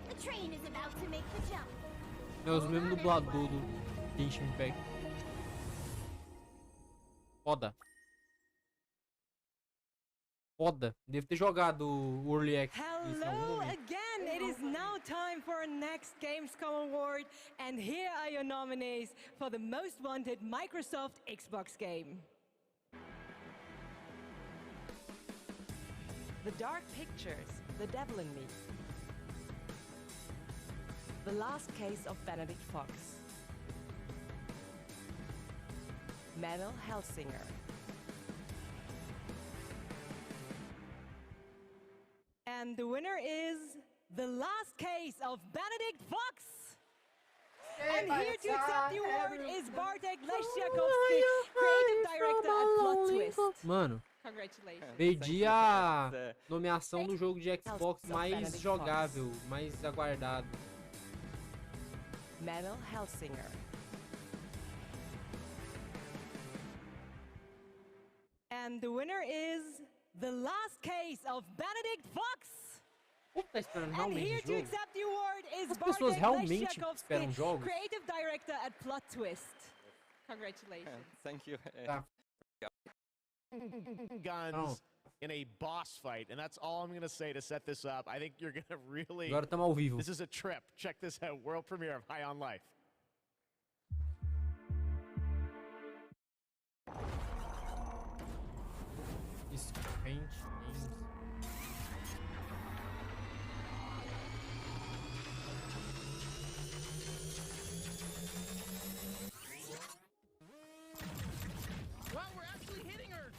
Speaker 1: The train is about to make the jump.
Speaker 2: É os mesmos dublador do Genshin Impact. Foda. Foda. Deve ter jogado o Early Access.
Speaker 16: Hello again! It is now time for our next Gamescom award, and here are your nominees for the most wanted Microsoft Xbox game. The Dark Pictures, The Devil in Me. The Last Case of Benedict Fox. Metal Hellsinger. And the winner is The Last Case of Benedict Fox. And here to accept the award is Bartek Leszczakowski, creative director at Plot Twist.
Speaker 2: Mano,
Speaker 16: Congratulations.
Speaker 2: perdi a nomeação do jogo de Xbox mais jogável, mais aguardado.
Speaker 16: Metal Hellsinger. And the winner is The Last Case of Benedict Fox.
Speaker 2: Tá esperando
Speaker 16: And
Speaker 2: realmente
Speaker 16: here
Speaker 2: o
Speaker 16: to
Speaker 2: jogo?
Speaker 16: accept the award is
Speaker 2: As pessoas
Speaker 16: Bartek
Speaker 2: realmente esperam
Speaker 16: Leszczakowski,
Speaker 2: jogos?
Speaker 16: creative director at Plot Twist. Congratulations.
Speaker 22: Thank you.
Speaker 2: Tá.
Speaker 4: Guns in a boss fight, and that's all I'm gonna say to set this up. I think you're gonna really.
Speaker 2: Agora estamos ao vivo.
Speaker 4: This is a trip. Check this out. World premiere of High on Life.
Speaker 2: Strange Games.
Speaker 5: Wow, we're actually hitting her.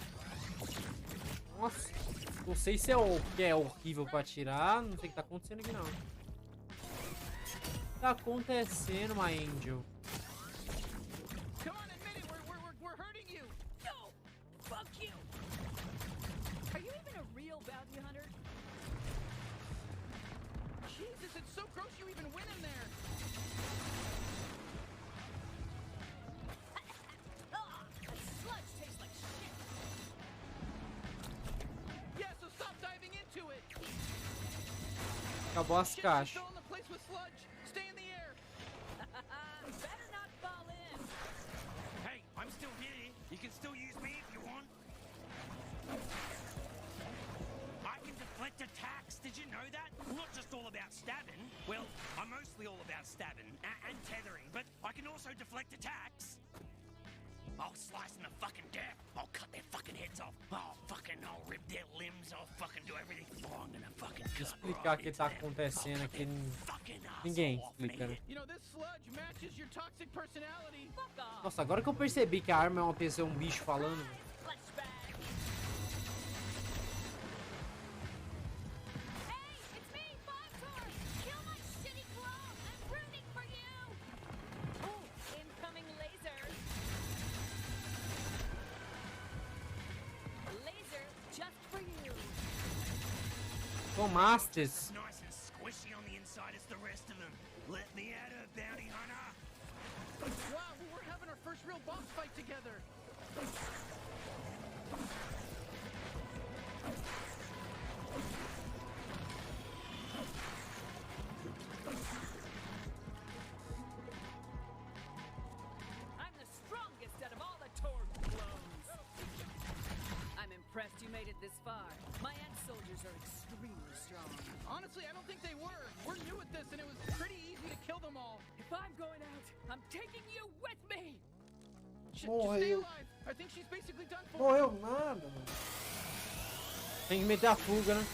Speaker 2: Nossa, não sei se é o que é horrível pra atirar, não sei o que tá acontecendo aqui não. O que tá acontecendo, my angel?
Speaker 5: Come on, admit it. We're hurting you. No, fuck you. Are you even a real bounty hunter? Jesus, it's so gross you even went in there.
Speaker 21: That sludge tastes like shit.
Speaker 5: Yeah, so stop diving into it.
Speaker 2: Acabou as caixas.
Speaker 5: Fill in the place with sludge. Stay in the air.
Speaker 21: Better not fall in.
Speaker 20: Hey, I'm still here. You can still use me if you want. I can deflect attacks. Did you know that? I'm not just all about stabbing. Well, I'm mostly all about stabbing and tethering, but I can also deflect attacks. I'll slice them to fucking death. I'll cut their fucking heads off. I'll rip their limbs. I'll fucking do everything. Oh, I'm gonna fucking
Speaker 2: Explicar o que tá acontecendo aqui. Ninguém explica, né?
Speaker 5: You know, this sludge matches your toxic personality. Fuck off.
Speaker 2: Nossa, agora que eu percebi que a arma é uma pessoa, um bicho falando. Masters.
Speaker 20: Nice and squishy on the inside as the rest of them. Let me at her, bounty hunter.
Speaker 5: Wow, we're having our first real boss fight together.
Speaker 21: I'm the strongest out of all the Torg clones. I'm impressed you made it this far. My ant soldiers are extremely strong.
Speaker 5: Honestly, I don't think they were. We're new at this, and it was pretty easy to kill them all.
Speaker 21: If I'm going out, I'm taking you with me.
Speaker 5: Just stay alive. I think she's basically done for.
Speaker 14: Morreu nada, mano.
Speaker 2: Tem que meter a fuga, né?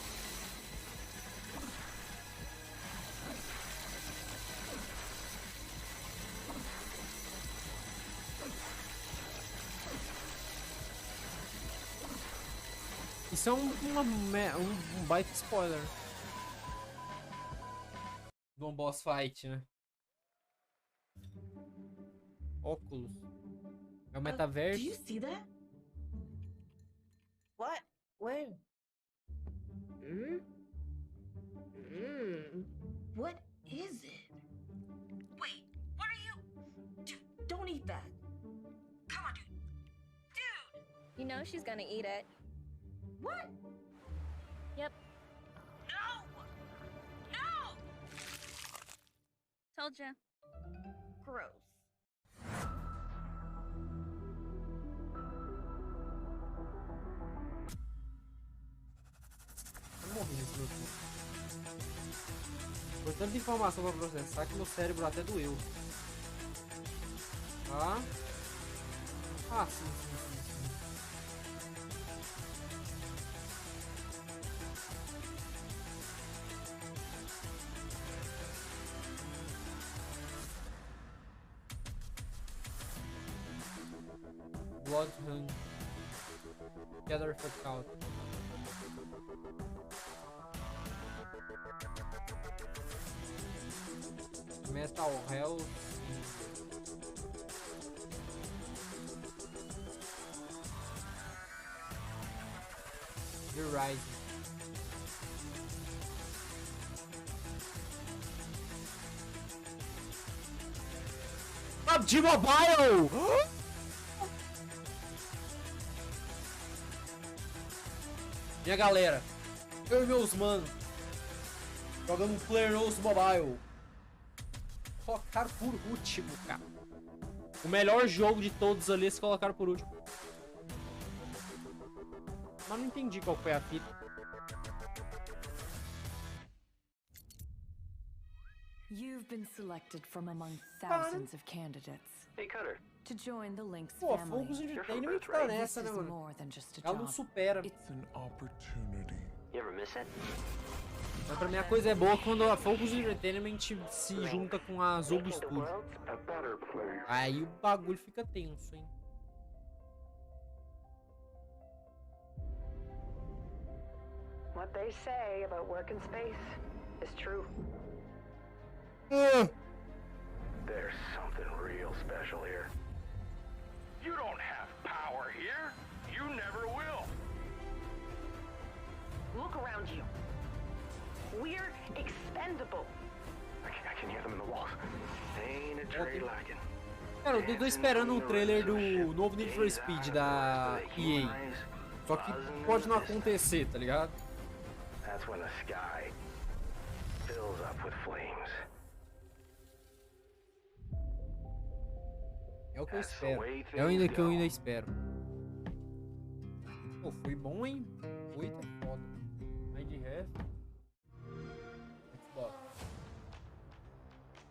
Speaker 2: Isso é um baita spoiler. De um boss fight, né? Óculos. É o metaverso.
Speaker 8: Do you see that? What? Where? What is it? Wait, what are you? Dude, don't eat that. Come on, dude. Dude!
Speaker 22: You know she's gonna eat it.
Speaker 8: What?
Speaker 22: Yep.
Speaker 8: No! No!
Speaker 22: Told ya.
Speaker 8: Gross.
Speaker 2: Eu morri nesse meu tempo. Foi tanta informação pra processar que meu cérebro até doeu. Tá? Ah, sim. Bloodhound. Gather for count. Metal Hell. The Rising. PUBG Mobile! Minha galera, eu e meus manos jogando um player novo mobile. Colocaram por último, cara. O melhor jogo de todos ali eles colocaram por último. Mas não entendi qual foi a fita.
Speaker 23: You've been selected from among thousands of candidates.
Speaker 24: Hey, Cutter.
Speaker 23: To join the Lynx
Speaker 2: Pô,
Speaker 23: family.
Speaker 2: Fogos Entertainment tá nessa, né, mano? Ela não supera.
Speaker 24: You ever miss it?
Speaker 2: Mas pra mim a coisa é boa quando a Focus Entertainment se junta com a Zobo Studio. Aí o bagulho fica tenso, hein?
Speaker 25: What they say about work in space is true.
Speaker 24: There's something real special here. You don't have power here. You never will.
Speaker 25: Look around you. We're expendable.
Speaker 24: I can hear them in the walls. Ain't a trade lacking.
Speaker 2: Cara, eu tô esperando um trailer do novo Need for Speed da EA. Só que pode não acontecer, tá ligado?
Speaker 24: That's when the sky fills up with flames.
Speaker 2: É o que eu espero. É o que eu ainda espero. Pô, foi bom, hein? 8 é foda. Aí de resto. Xbox.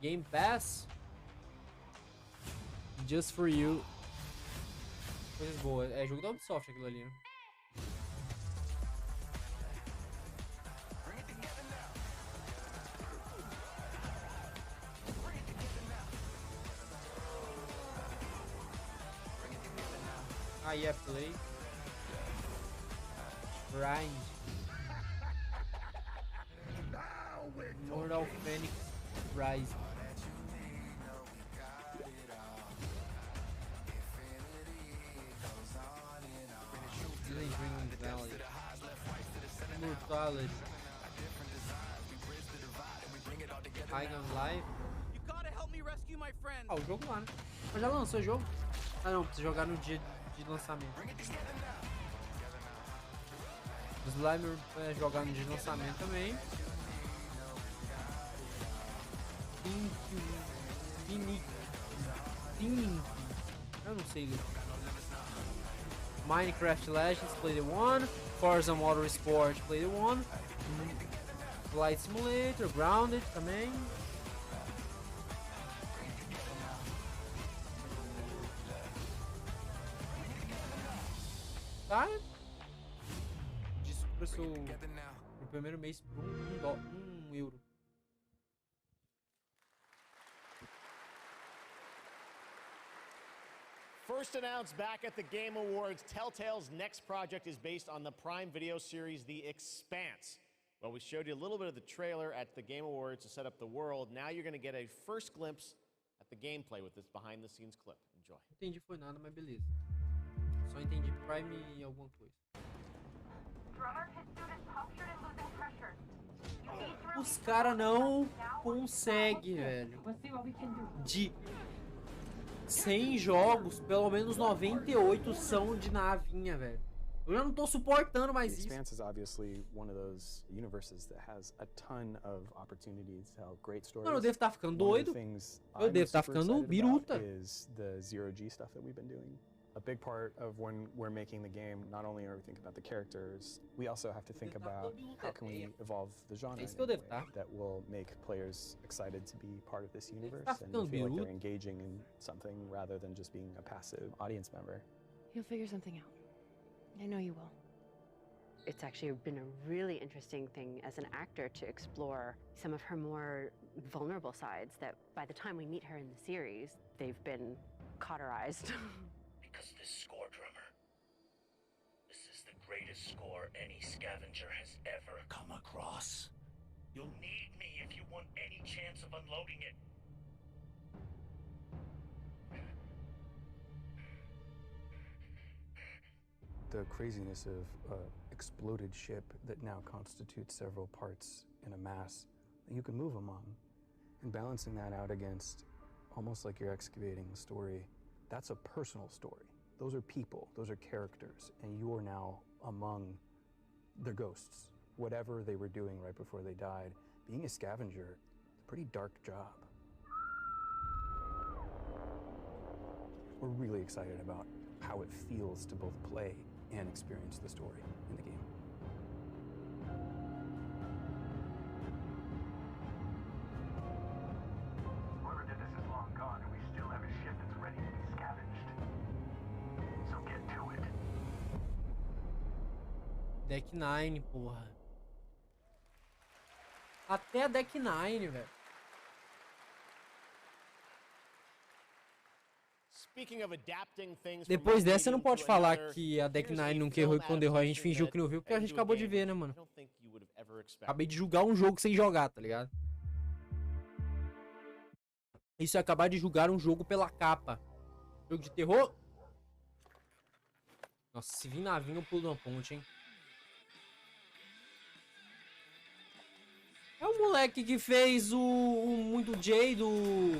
Speaker 2: Game Pass. Just for you. Coisas boas. É jogo da Ubisoft aquilo ali, né? Ah, yeah, play. Grind. Mortal Phoenix Rise. Valley. Immortality. High on Life. Ah, o jogo lá, né? Mas já lançou o jogo? Ah não, precisa jogar no dia de lançamento. O Slimer vai jogar no dia de lançamento também. Eu não sei. Minecraft Legends, play the one. Forza Motorsport, play the one. Flight Simulator, Grounded também. Tá? Desculpa se o primeiro mês por um euro.
Speaker 4: First announced back at the Game Awards, Telltale's next project is based on the Prime Video series The Expanse. Well, we showed you a little bit of the trailer at the Game Awards to set up the world. Now you're going to get a first glimpse at the gameplay with this behind-the-scenes clip. Enjoy.
Speaker 2: Não entendi foi nada, mas beleza. Só entendi Prime e alguma coisa. Os caras não conseguem, velho. De 100 jogos, pelo menos 98 são de navinha, velho. Eu já não tô suportando mais isso.
Speaker 9: Expanse is obviously one of those universes that has a ton of opportunities to tell great stories.
Speaker 2: Mano, eu devo estar ficando doido. Eu devo estar ficando biruta.
Speaker 9: Is the zero G stuff that we've been doing. A big part of when we're making the game, not only are we thinking about the characters, we also have to think about how can we evolve the genre in a way that will make players excited to be part of this universe and feel like they're engaging in something rather than just being a passive audience member.
Speaker 10: You'll figure something out. I know you will.
Speaker 11: It's actually been a really interesting thing as an actor to explore some of her more vulnerable sides that by the time we meet her in the series, they've been cauterized.
Speaker 20: Because this score, drummer, this is the greatest score any scavenger has ever come across. You'll need me if you want any chance of unloading it.
Speaker 9: The craziness of an exploded ship that now constitutes several parts in a mass that you can move among, and balancing that out against almost like you're excavating a story. That's a personal story. Those are people, those are characters, and you are now among their ghosts. Whatever they were doing right before they died, being a scavenger, it's a pretty dark job. We're really excited about how it feels to both play and experience the story in the game.
Speaker 24: Whoever did this is long gone, and we still have a ship that's ready to be scavenged. So get to it.
Speaker 2: Deck 9, porra. Até a Deck 9, velho. Depois dessa, você não pode falar que a Deck 9 nunca errou e quando errou a gente fingiu que não viu, porque a gente acabou de ver, né, mano? Acabei de julgar um jogo sem jogar, tá ligado? Isso é acabar de julgar um jogo pela capa. Jogo de terror? Nossa, se vir navinha eu pulo de uma ponte, hein? É o moleque que fez o muito J do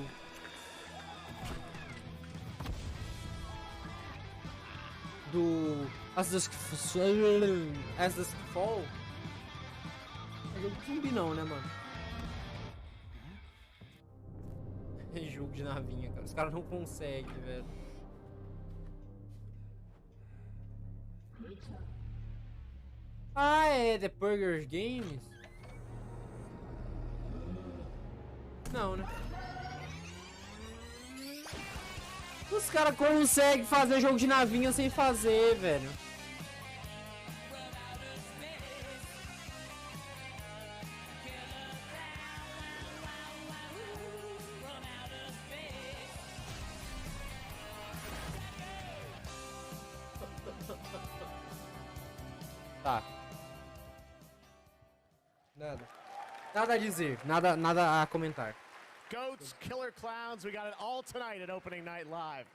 Speaker 2: As Dusk Fall. É jogo de zumbi não, né, mano? É jogo de navinha, cara. Os caras não conseguem, velho. Ah, é The Purger Games? Não, né? Os caras conseguem fazer jogo de navinha sem fazer, velho. Tá. Nada a dizer, nada a comentar.
Speaker 4: Goats, killer clowns, we got it all tonight at opening night live.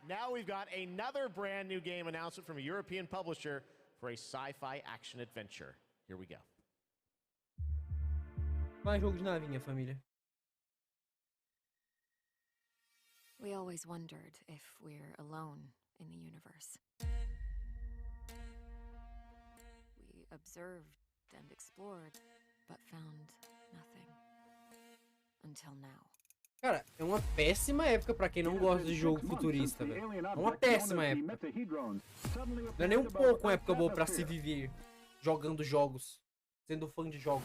Speaker 4: Now we've got another brand new game announcement from a European publisher for a sci-fi action adventure. Here we go.
Speaker 2: Mais jogo de navinha, família.
Speaker 7: We always wondered if we're alone in the universe. We observed and explored, but found nothing. Until now.
Speaker 2: Cara, é uma péssima época pra quem não gosta de jogo futurista, velho. É uma péssima época. Não é nem um pouco uma época boa pra se viver jogando jogos, sendo fã de jogos.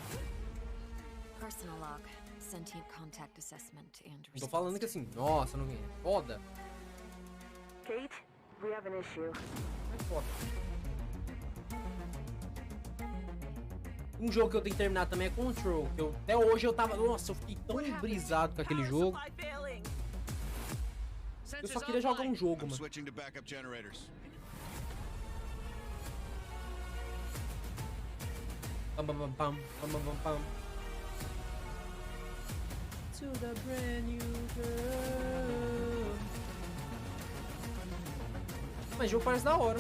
Speaker 7: Personal log, sentient contact assessment and
Speaker 2: tô falando que assim, nossa, não é foda.
Speaker 25: Kate, we have an issue.
Speaker 2: É foda. Um jogo que eu tenho que terminar também é Control, que até hoje eu tava... Nossa, eu fiquei tão brisado com aquele jogo. Eu só queria jogar um jogo, mano.
Speaker 12: Switching to backup generators.
Speaker 2: Pam, pam, pam, pam, pam, pam. To the brand new girl. Mas o jogo parece da hora.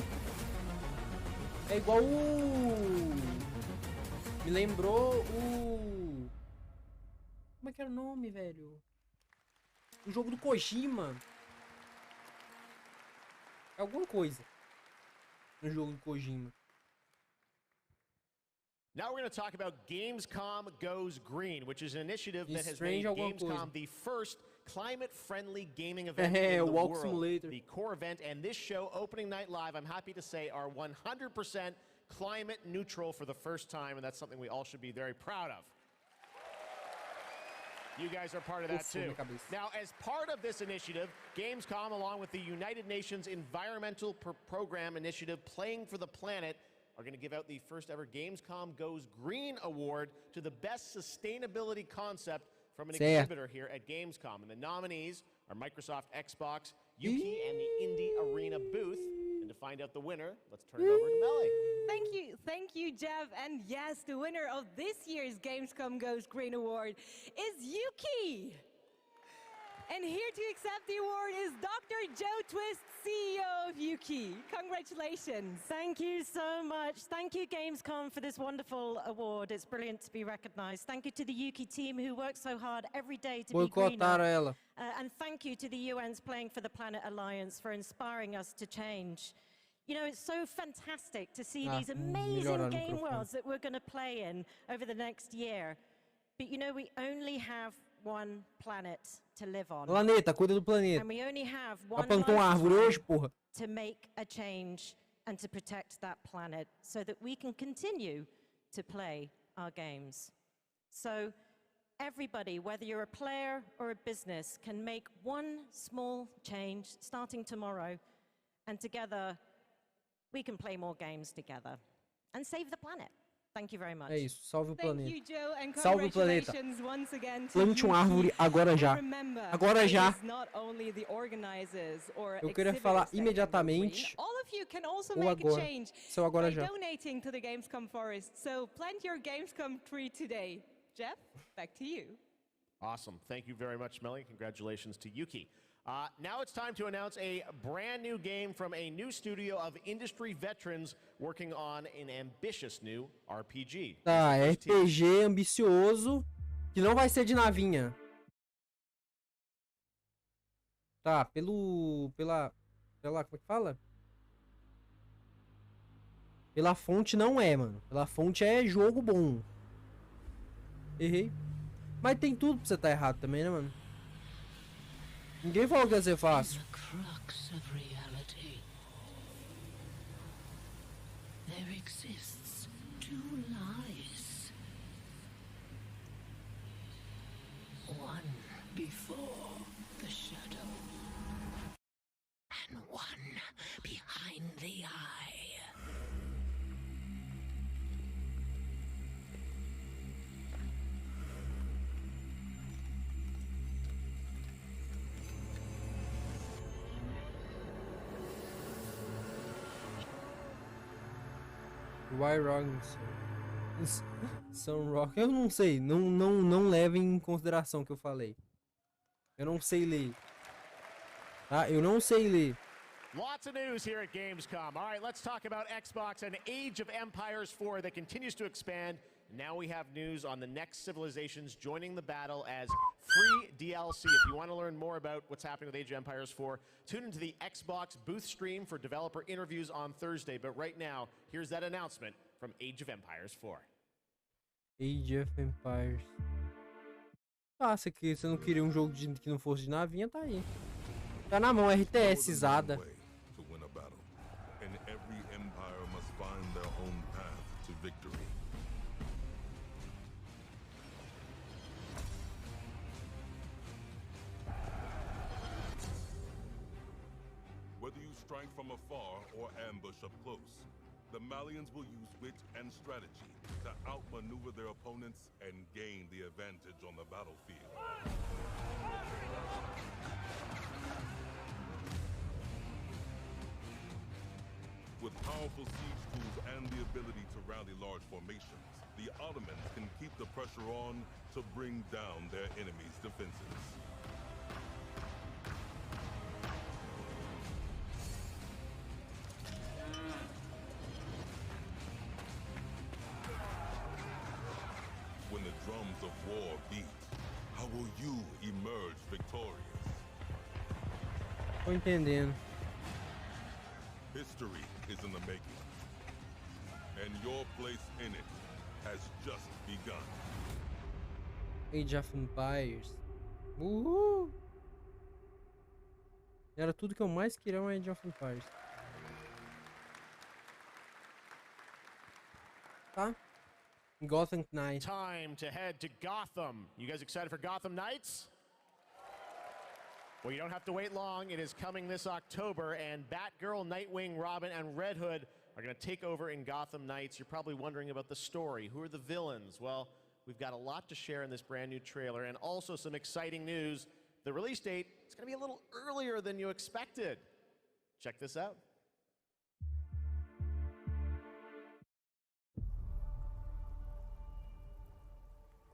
Speaker 2: É igual o... Me lembrou o... Como é que era o nome, velho? O jogo do Kojima. É alguma coisa. No jogo do Kojima.
Speaker 4: Now we're going to talk about Gamescom Goes Green, which is an initiative that has made Gamescom the first climate-friendly gaming event in the world.
Speaker 2: Simulator.
Speaker 4: The core event and this show, opening night live, I'm happy to say, are 100% climate neutral for the first time, and that's something we all should be very proud of. You guys are part of that too. Now, as part of this initiative, Gamescom, along with the United Nations Environmental Program Initiative, Playing for the Planet, are going to give out the first ever Gamescom Goes Green Award to the best sustainability concept from an exhibitor here at Gamescom. And the nominees are Microsoft Xbox, Yuki, and the Indie Arena booth. And to find out the winner, let's turn it over to Melly.
Speaker 16: Thank you, Jeff. And yes, the winner of this year's Gamescom Goes Green Award is Yuki. And here to accept the award is Dr. Joe Twist, CEO of Yuki. Congratulations.
Speaker 13: Thank you so much. Thank you, Gamescom, for this wonderful award. It's brilliant to be recognized. Thank you to the Yuki team who work so hard every day to be greener. And thank you to the UN's Playing for the Planet Alliance for inspiring us to change. You know, it's so fantastic to see these amazing game worlds that we're going to play in over the next year. But you know, we only have one planet to live on.
Speaker 2: Planeta, cuida do planeta.
Speaker 13: And we only have one
Speaker 2: lifetime
Speaker 13: to make a change and to protect that planet so that we can continue to play our games. So everybody, whether you're a player or a business, can make one small change starting tomorrow, and together we can play more games together and save the planet. Thank you very much.
Speaker 2: É isso, salve o planeta.
Speaker 16: Thank you, Joe, and
Speaker 2: salve o planeta.
Speaker 16: Once again to
Speaker 2: Plante uma árvore agora já. Agora já. Eu queria falar imediatamente ou agora. Seu agora já.
Speaker 16: Donating to the Gamescom forest. So plant your Gamescom tree today. Jeff, back to you.
Speaker 4: Awesome. Thank you very much, Melly. Congratulations to Yuki. Now it's time to announce a brand new game from a new studio of industry veterans working on an ambitious new RPG.
Speaker 2: Tá, RPG ambicioso, que não vai ser de navinha. Tá, pela, como é que fala? Pela fonte não é, mano. Pela fonte é jogo bom. Errei. Mas tem tudo pra você estar errado também, né, mano? Ninguém falou que ia ser fácil.
Speaker 15: There exists two lies. One before the shadow, and one behind the eye.
Speaker 2: Why wrong? São rock. Eu não sei. Não levem em consideração o que eu falei. Eu não sei ler. Tá? Eu não sei ler.
Speaker 4: Lots of news here at Gamescom. All right, let's talk about Xbox and Age of Empires 4 that continues to expand. Now we have news on the next civilizations joining the battle as free DLC. If you want to learn more about what's happening with Age of Empires 4, tune into the Xbox booth stream for developer interviews on Thursday. But right now, here's that announcement from Age of Empires 4.
Speaker 2: Age of Empires. Ah, se você não queria um jogo que não fosse de navinha, tá aí. Tá na mão, RTS-zada.
Speaker 17: Whether you strike from afar or ambush up close, the Malians will use wit and strategy to outmaneuver their opponents and gain the advantage on the battlefield. powerful siege tools and the ability to rally large formations, the Ottomans can keep the pressure on to bring down their enemies' defenses. When the drums of war beat, how will you emerge victorious?
Speaker 2: Tô entendendo.
Speaker 17: History is in the making, and your place in it has just begun.
Speaker 2: Age of Empires. Uhul! Era tudo que eu mais queria, um Age of Empires. Tá? Gotham Knights.
Speaker 4: Time to head to Gotham. You guys excited for Gotham Knights? Well, you don't have to wait long. It is coming this October, and Batgirl, Nightwing, Robin, and Red Hood are going to take over in Gotham Knights. You're probably wondering about the story. Who are the villains? Well, we've got a lot to share in this brand new trailer, and also some exciting news. The release date is going to be a little earlier than you expected. Check this out.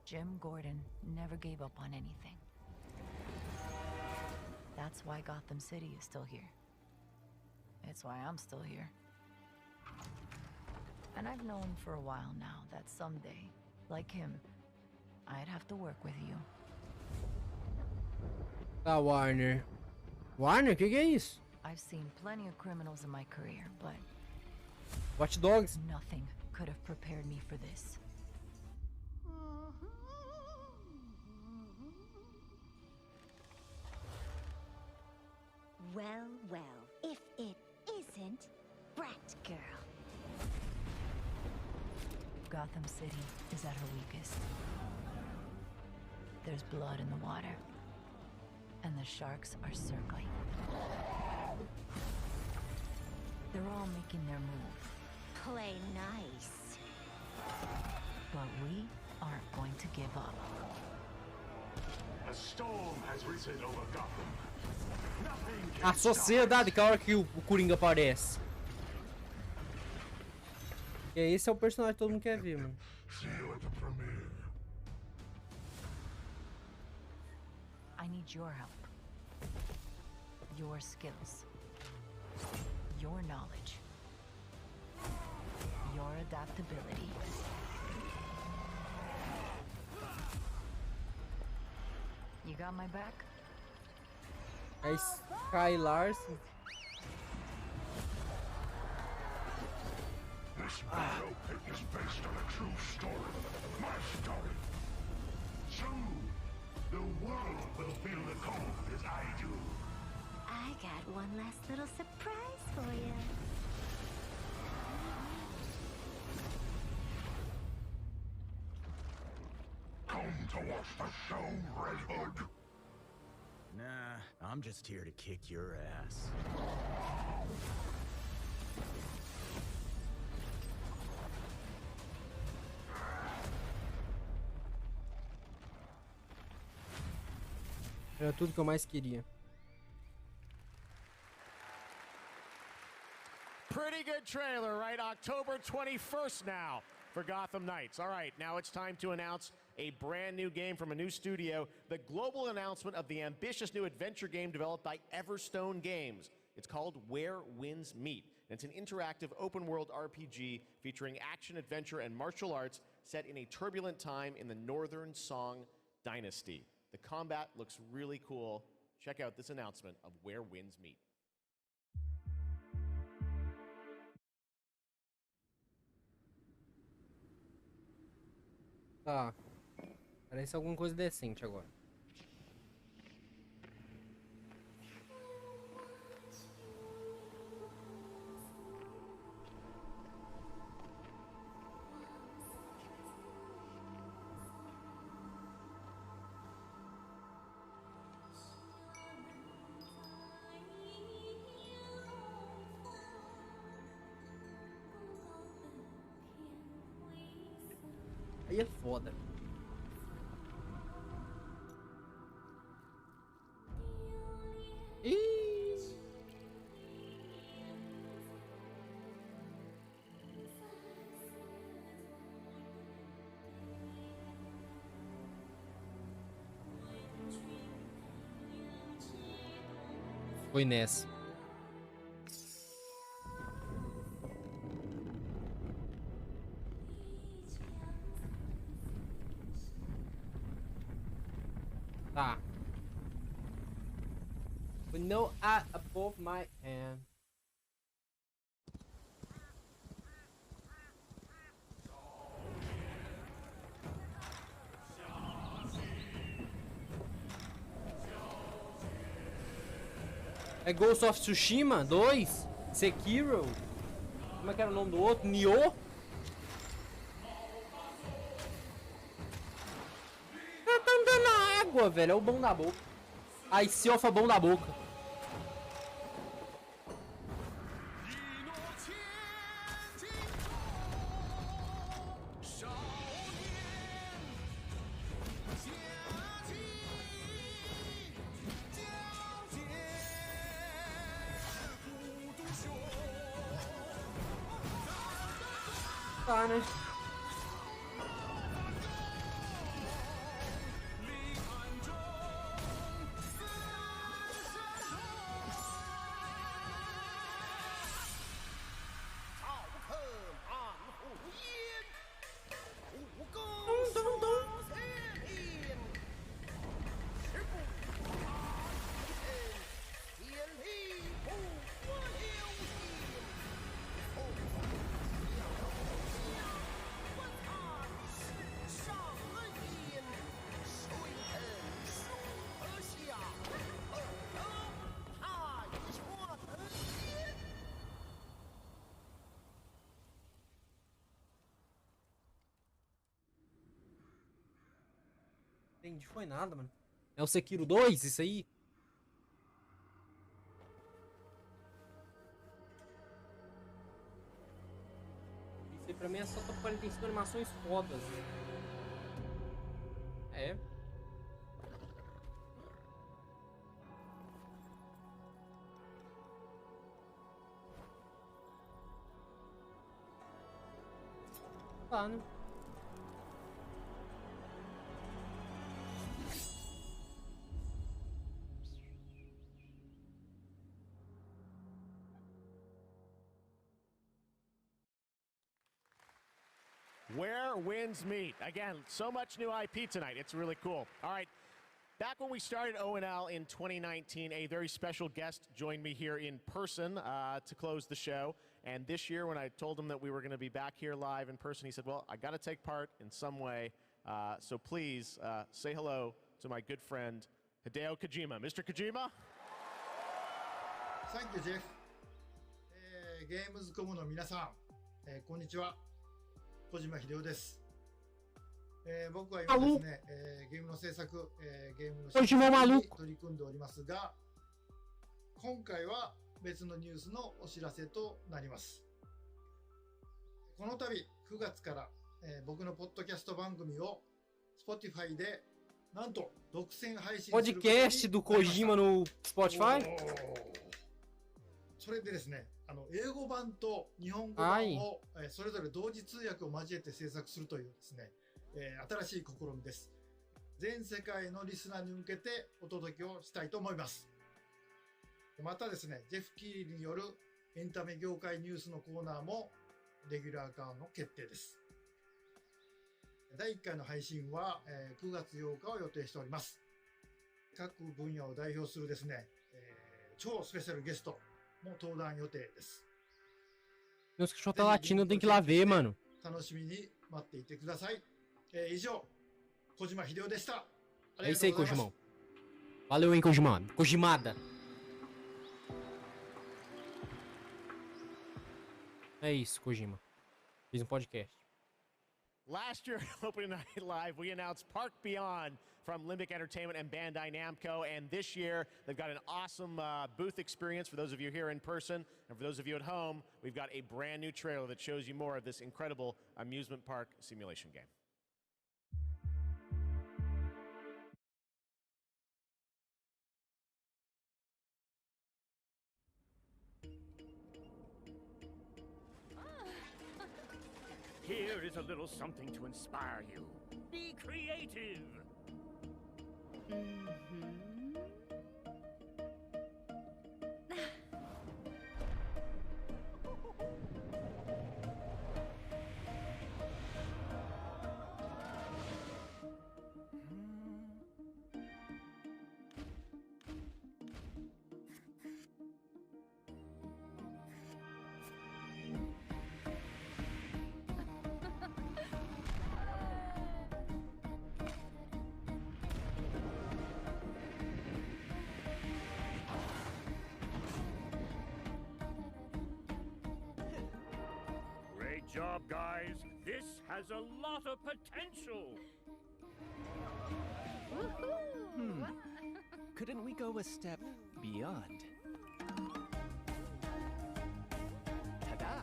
Speaker 23: Jim Gordon never gave up on anything. That's why Gotham City is still here. It's why I'm still here. And I've known for a while now that someday, like him, I'd have to work with you.
Speaker 2: Tá, Warner. Warner, que é isso?
Speaker 23: I've seen plenty of criminals in my career, but
Speaker 2: Watch Dogs.
Speaker 23: nothing could have prepared me for this.
Speaker 1: Well, well, if it isn't Bratgirl.
Speaker 23: Gotham City is at her weakest. There's blood in the water, and the sharks are circling. They're all making their move.
Speaker 1: Play nice.
Speaker 23: But we aren't going to give up.
Speaker 24: A storm has risen over Gotham. Nothing
Speaker 2: A sociedade, que é a hora que o Coringa aparece. E esse é o personagem que todo mundo quer ver, mano.
Speaker 24: See you at the premiere.
Speaker 23: I need your help. Your skills. Your knowledge. Your adaptability. You got my back?
Speaker 2: É Sky Larson.
Speaker 24: This biopic is based on a true story. My story. Soon, the world will feel the cold as I do.
Speaker 1: I got one last little surprise for you.
Speaker 24: Come to watch the show, Red Hood.
Speaker 3: Nah, I'm just here to kick your ass.
Speaker 2: Era tudo que eu mais queria.
Speaker 4: Pretty good trailer, right? October 21st now for Gotham Knights. All right, now it's time to announce a brand new game from a new studio, the global announcement of the ambitious new adventure game developed by Everstone Games. It's called Where Winds Meet. And it's an interactive open-world RPG featuring action, adventure, and martial arts set in a turbulent time in the Northern Song Dynasty. The combat looks really cool. Check out this announcement of Where Winds Meet.
Speaker 2: Tá. Parece alguma coisa decente agora. Aí é foda. Foi nessa. Tá. With no eye above my hand. É Ghost of Tsushima 2? Sekiro? Como é que era o nome do outro? Nioh? Tá andando na água, velho. É o bom da boca. Ai, Siofa bom da boca. Tá, né? Entendi, foi nada, mano. É o Sekiro 2, isso aí? Isso aí pra mim é só top 45 animações fodas. É. Tá, né?
Speaker 4: Where winds meet. Again, so much new IP tonight. It's really cool. All right. Back when we started ONL in 2019, a very special guest joined me here in person to close the show. And this year, when I told him that we were going to be back here live in person, he said, well, I got to take part in some way. So please say hello to my good friend, Hideo Kojima. Mr. Kojima?
Speaker 6: Thank you, Jeff. Gamescom の皆さん、こんにちは。小島秀夫です。僕は今ですね、ゲームの制作、ゲームの制作に取り組んでおりますが、今回は別のニュースのお知らせとなります。この度9月から、僕のポッドキャスト番組を Spotify でなんと独占配信することになりました。
Speaker 2: Podcast do Kojima no Spotify?
Speaker 6: それでですね、英語版と日本語版をそれぞれ同時通訳を交えて制作するというですね、新しい試みです。全世界のリスナーに向けてお届けをしたいと思います。またですね、ジェフ・キーリによるエンタメ業界ニュースのコーナーもレギュラー化の決定です。第1回の配信は9月8日を予定しております。各分野を代表するですね、超スペシャルゲストも登壇予定です。
Speaker 2: Meus cachorros tá latindo, eu tenho que ir lá ver, mano.
Speaker 6: 楽しみに待っていてください。以上、小島秀夫でした。
Speaker 2: É isso aí, Kojimão. Valeu, hein, Kojima. Kojimada. É isso, Kojima. Fiz podcast.
Speaker 4: Last year, Opening Night Live, we announced Park Beyond from Limbic Entertainment and Bandai Namco. And this year, they've got an awesome booth experience for those of you here in person. And for those of you at home, we've got a brand new trailer that shows you more of this incredible amusement park simulation game.
Speaker 20: Here is a little something to inspire you. Be creative.
Speaker 5: job, guys. This has a lot of potential.
Speaker 12: Couldn't we go a step beyond? Ta-da!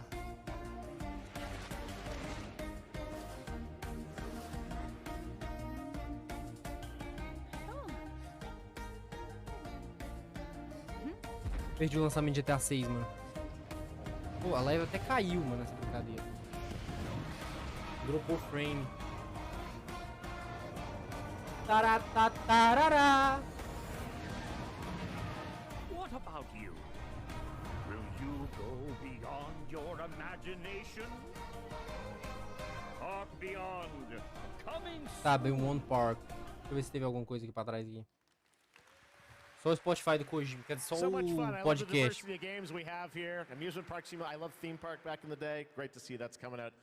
Speaker 2: Perdi o lançamento de GTA 6, mano. Pô, a live até caiu, mano, essa brincadeira. Dropou frame. Taratatarará.
Speaker 5: What about you? Will you go beyond your imagination? Park Beyond. Coming soon.
Speaker 2: Tá, bem, One Park. Deixa eu ver se teve alguma coisa aqui pra trás aqui. Só o Spotify do Kojima, quer dizer, só
Speaker 4: So much fun. I
Speaker 2: o
Speaker 4: love the
Speaker 2: podcast.
Speaker 4: diversity of games we have here. Amusement Park Simulator. I love Theme Park back in the day. Great to see that's coming out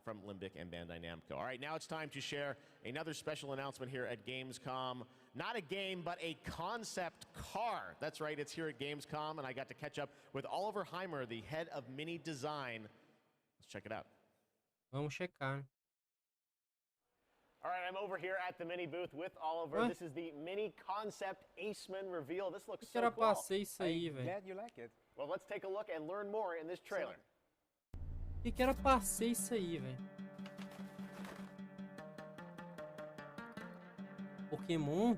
Speaker 4: from Limbic and Bandai Namco. All right, now it's time to share another special announcement here at Gamescom. Not a game, but a concept car. That's right, it's here at Gamescom, and I got to catch up with Oliver Heimer, the head of Mini Design. Let's check it out.
Speaker 2: Vamos checar.
Speaker 4: All right, I'm over here at the Mini booth with Oliver. This is the Mini Concept Aceman reveal. This looks so cool.
Speaker 2: Isso aí, velho.
Speaker 4: Glad you like it. Well, let's take a look and learn more in this trailer.
Speaker 2: Que era pra ser isso aí, velho? Pokémon?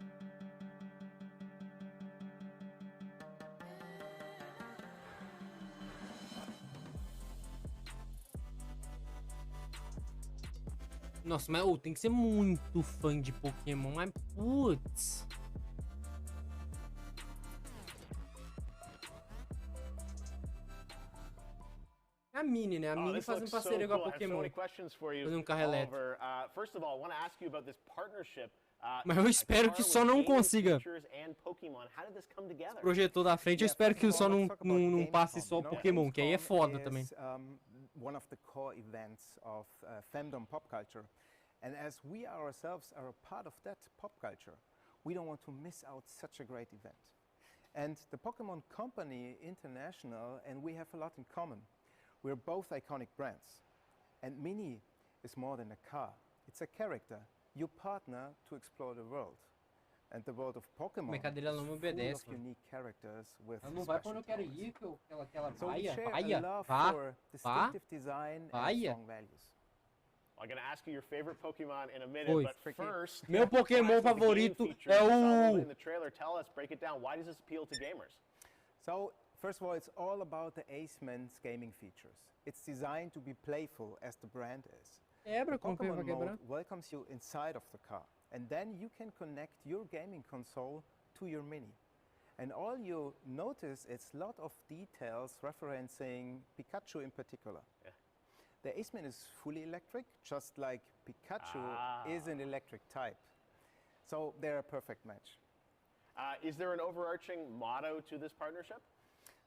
Speaker 2: Nossa, mas tem que ser muito fã de Pokémon, mas putz. A Mini, né? A Mini fazendo parceria com a Pokémon. Fazendo um carro elétrico.
Speaker 4: First of all, I want to ask you about this partnership.
Speaker 2: Mas eu espero que só não consiga. Projetor da frente, eu espero que só não passe só Pokémon, que aí é foda também.
Speaker 18: One of the core events of fandom pop culture. And as we ourselves are a part of that pop culture, we don't want to miss out such a great event. And the Pokémon Company International and we have a lot in common. We're both iconic brands. And Mini is more than a car. It's a character. You partner to explore the world. And the world of Pokémon is full of unique characters with
Speaker 2: Ela não vai pra onde eu quero ir, que ela
Speaker 18: so we
Speaker 2: vaia,
Speaker 18: share
Speaker 2: vaia,
Speaker 18: a love
Speaker 2: vá,
Speaker 18: for
Speaker 2: vá,
Speaker 18: distinctive design and
Speaker 2: vaia.
Speaker 18: strong values.
Speaker 4: I'm going to ask you your favorite Pokemon in a minute,
Speaker 2: Oi.
Speaker 4: but first,
Speaker 2: Meu Pokémon favorito é o...
Speaker 4: In the trailer, tell us, break it down. Why does this appeal to gamers?
Speaker 18: So, first of all, it's all about the Aceman's gaming features. It's designed to be playful as the brand is.
Speaker 2: Quebra,
Speaker 18: The Pokémon
Speaker 2: quebra.
Speaker 18: mode welcomes you inside of the car, and then you can connect your gaming console to your Mini. And all you notice is a lot of details referencing Pikachu in particular.
Speaker 4: Yeah.
Speaker 18: The Aceman is fully electric, just like Pikachu is an electric type. So they're a perfect match.
Speaker 4: Is there an overarching motto to this partnership?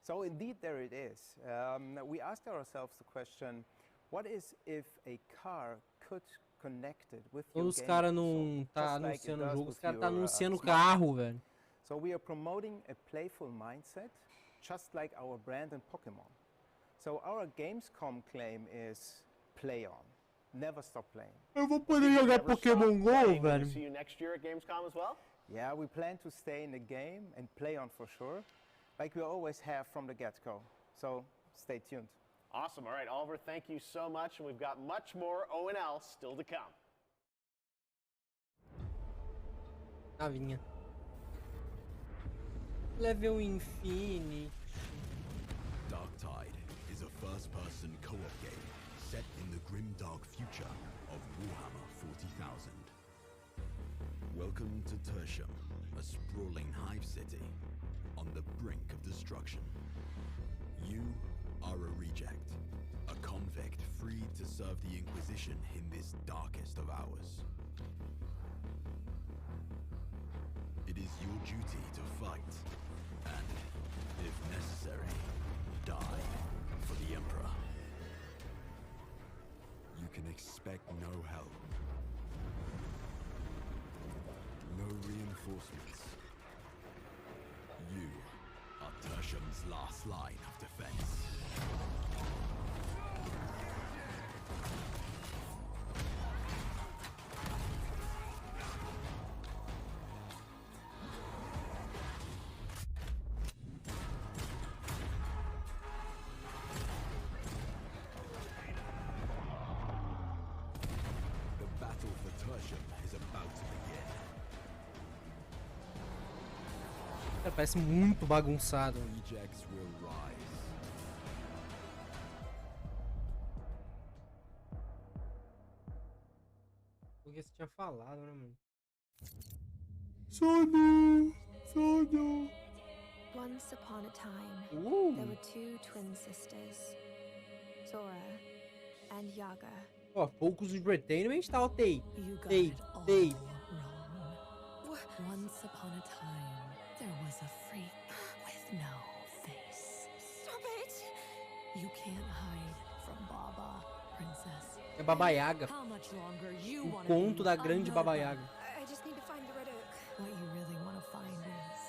Speaker 18: So indeed there it is. We asked ourselves the question, what is if a car could connect it with your
Speaker 2: Os
Speaker 18: gaming
Speaker 2: caras
Speaker 18: console,
Speaker 2: não tá
Speaker 18: just like it
Speaker 2: anunciando o
Speaker 18: does
Speaker 2: jogo, os
Speaker 18: with
Speaker 2: caras tá
Speaker 18: your,
Speaker 2: anunciando o
Speaker 18: smartphone?
Speaker 2: carro, velho.
Speaker 18: So we are promoting a playful mindset, just like our brand and Pokemon. So our Gamescom claim is play on, never stop playing.
Speaker 2: Eu vou poder jogar Pokémon Go, velho.
Speaker 4: See you next year at Gamescom as well?
Speaker 18: Yeah, we plan to stay in the game and play on for sure, like we always have from the get-go. So stay tuned.
Speaker 4: Awesome. All right, Oliver, thank you so much, and we've got much more O&L still to come.
Speaker 2: Navinha. Level Infinity.
Speaker 19: Darktide is a first-person co-op game set in the grim-dark future of Warhammer 40,000. Welcome to Tertium, a sprawling hive city on the brink of destruction. You are a reject, a convict freed to serve the Inquisition in this darkest of hours. It is your duty to fight, and, if necessary, die for the Emperor. You can expect no help, no reinforcements. You are Tertium's last line of defense.
Speaker 2: Cara, parece muito bagunçado. Porque você tinha falado, né, mano? Sono! Sono!
Speaker 8: Once upon a time, there were two twin sisters, Zora and Yaga.
Speaker 2: Ó, Focus Entertainment tá, Tei.
Speaker 15: Once upon a time, there was a freak with no face.
Speaker 8: Stop it!
Speaker 15: You can't hide from Baba, princess.
Speaker 2: É Baba Yaga.
Speaker 15: How much longer you
Speaker 2: O
Speaker 15: wanna
Speaker 2: conto
Speaker 15: be
Speaker 2: da grande
Speaker 15: unknown?
Speaker 2: Baba Yaga.
Speaker 8: I just need to find the Red Oak.
Speaker 15: What you really want to find is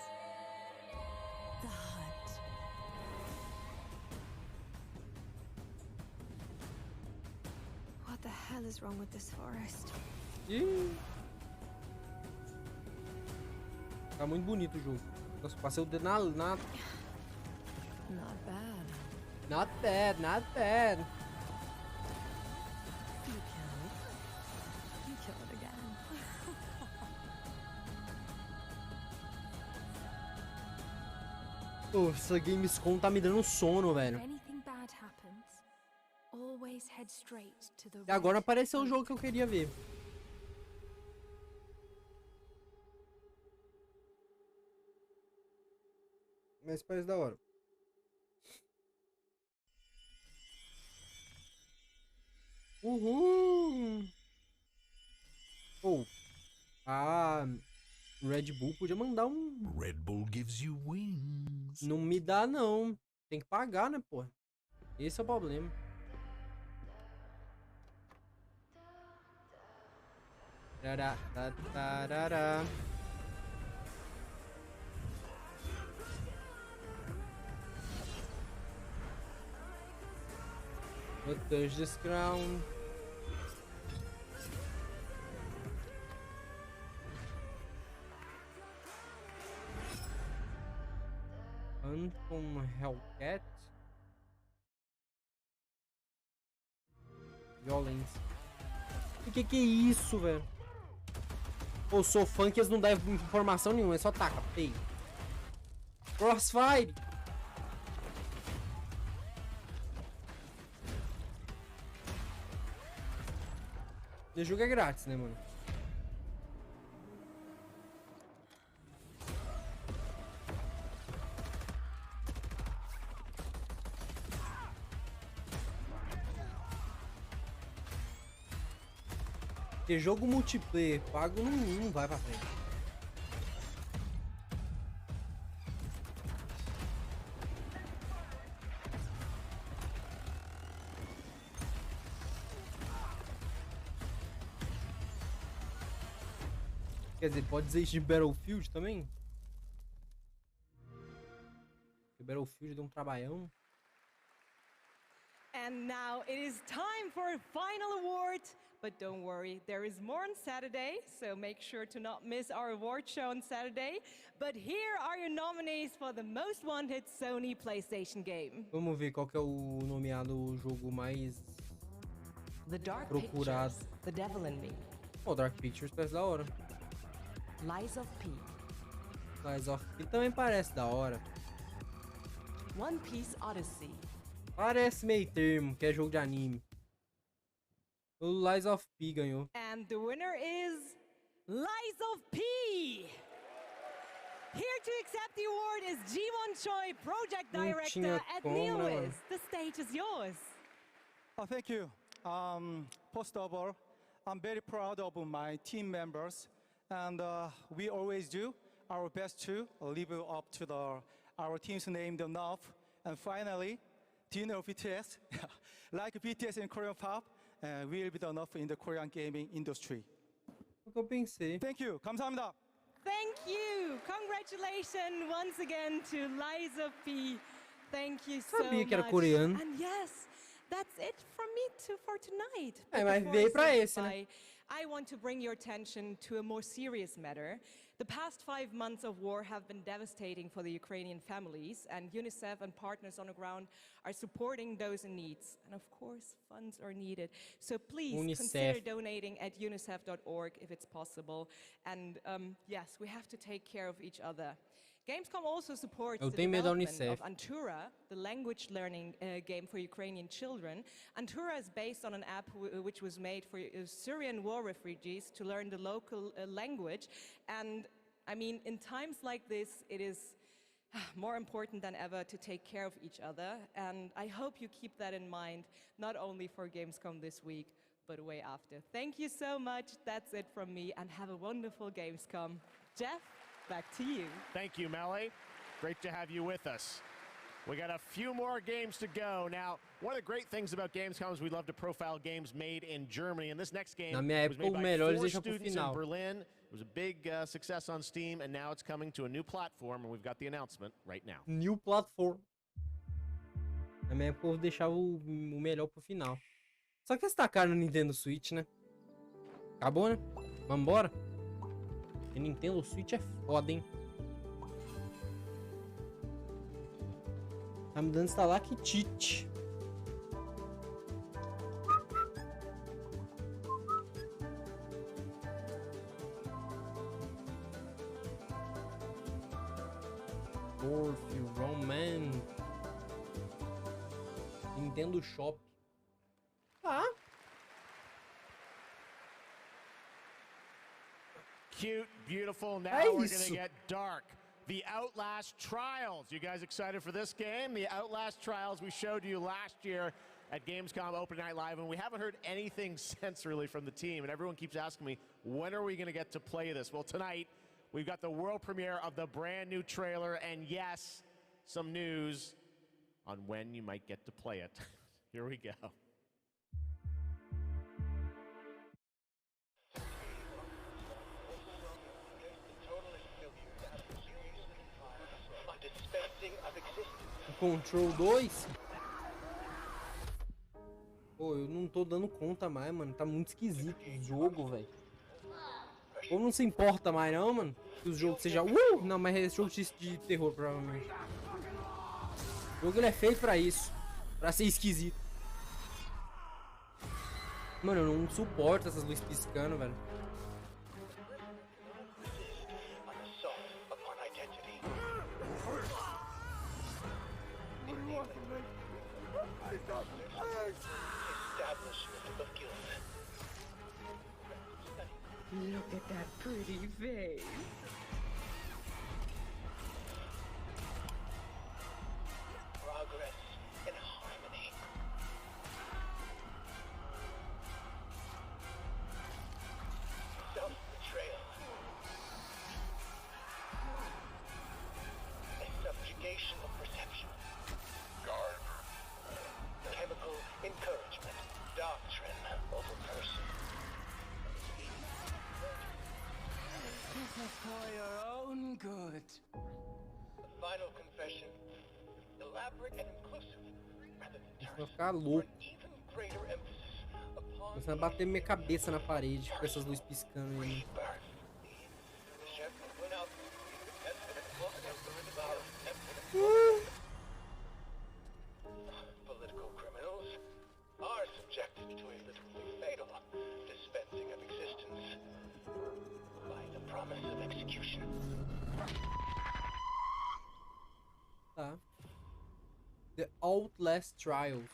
Speaker 15: the hut.
Speaker 8: What the hell is wrong with this forest?
Speaker 2: Ih. Tá muito bonito o jogo. Nossa, passei o dedo na...
Speaker 15: Not bad.
Speaker 2: Not bad, not bad.
Speaker 15: You kill. You kill it again.
Speaker 2: Pô, essa Gamescom tá me dando sono, velho.
Speaker 8: If anything bad happens, always head straight to the
Speaker 2: E agora
Speaker 8: Red
Speaker 2: apareceu o
Speaker 8: Oak.
Speaker 2: jogo que eu queria ver. Mas parece da hora. Uhul! Oh, a Red Bull podia mandar um...
Speaker 19: Red Bull gives you wings.
Speaker 2: Não me dá, não. Tem que pagar, né, pô? Esse é o problema. Tará, tarará. Vou touch this ground. Hunt from Hellcat. Violence. O que é isso, velho? Pô, sou fã que eles não dão informação nenhuma, é só taca, feio. Crossfire! Esse jogo é grátis, né, mano? Porque jogo multiplayer pago não vai pra frente. Quer dizer, pode desistir de Battlefield também? Porque Battlefield deu um trabalhão.
Speaker 16: And now it is time for a final award. But don't worry, there is more on Saturday, so make sure to not miss our award show on Saturday. But here are your nominees for the most wanted Sony PlayStation game.
Speaker 2: Vamos ver qual que é o nomeado jogo mais
Speaker 10: The Dark
Speaker 2: procurado.
Speaker 10: Pictures, The Devil in Me.
Speaker 2: Pô, Dark Pictures parece da hora.
Speaker 10: Lies of P.
Speaker 2: Lies of P também parece da hora.
Speaker 10: One Piece Odyssey.
Speaker 2: Parece meio termo, que é jogo de anime. O Lies of P ganhou.
Speaker 16: And the winner is Lies of P. Here to accept the award is Ji-won Choi, Project Director at NeoWiz. The stage is yours.
Speaker 14: Oh, thank you. First of all, I'm very proud of my team members, and we always do our best to live up to our team's name enough. And finally, do you know BTS? Like BTS in Korean pop, will be enough in the Korean gaming industry.
Speaker 2: O que eu pensei.
Speaker 14: Thank you. 감사합니다.
Speaker 16: Thank you. Congratulations once again to Lies of P. Thank you so
Speaker 2: Sabia que era
Speaker 16: much.
Speaker 2: coreano.
Speaker 16: And yes, that's it from me for tonight.
Speaker 2: É,
Speaker 16: But
Speaker 2: mas
Speaker 16: before I
Speaker 2: veio pra
Speaker 16: say
Speaker 2: esse, né?
Speaker 16: goodbye, I want to bring your attention to a more serious matter. The past 5 months of war have been devastating for the Ukrainian families, and UNICEF and partners on the ground are supporting those in need. And of course, funds are needed. So please consider
Speaker 2: UNICEF.
Speaker 16: donating at unicef.org if it's possible. And yes, we have to take care of each other. Gamescom also supports the development of Antura, the language learning game for Ukrainian children. Antura is based on an app which was made for Syrian war refugees to learn the local language. And I mean, in times like this, it is more important than ever to take care of each other. And I hope you keep that in mind, not only for Gamescom this week, but way after. Thank you so much. That's it from me, and have a wonderful Gamescom. Jeff? Back to you.
Speaker 4: Thank you, Melly. Great to have you with us. We got a few more games to go. Now, one of the great things about Gamescom is we love to profile games made in Germany. And this next game was made by 4 students in Berlin. It was a big success on Steam, and now it's coming to a new platform, and we've got the announcement right now.
Speaker 2: New platform. A minha povo deixava o melhor pro final. Só que esse tacar no Nintendo Switch, né? Acabou, né? Vambora? E Nintendo Switch é foda, hein? Tá me dando instalar aqui cheat. Roman. Nintendo Shop. Ah.
Speaker 4: Cute, beautiful. Now we're gonna get dark. The Outlast Trials. You guys excited for this game? The Outlast Trials we showed you last year at Gamescom Open Night Live, and we haven't heard anything since really from the team, and everyone keeps asking me, when are we gonna get to play this? Well, tonight, we've got the world premiere of the brand new trailer, and yes, some news on when you might get to play it. Here we go.
Speaker 2: Control 2? Pô, eu não tô dando conta mais, mano. Tá muito esquisito o jogo, velho. Ou não se importa mais, não, mano. Que o jogo seja... Não, mas é jogo de terror, provavelmente. O jogo ele é feito pra isso. Pra ser esquisito. Mano, eu não suporto essas luzes piscando, velho.
Speaker 7: Look at that pretty face.
Speaker 9: Progress and harmony. Self-betrayal. A subjugation of perception. Guard. Chemical encouragement. Doctrine over person.
Speaker 7: For your own good.
Speaker 9: The final confession, elaborate and inclusive, rather than
Speaker 2: Vou ficar louco.
Speaker 9: even greater emphasis upon
Speaker 2: Começando a bater minha cabeça na parede com essas luzes piscando aí.
Speaker 9: Political criminals are subjected to a literally fatal dispensing of existence by the promise of execution.
Speaker 2: Tá. The Outlast Trials.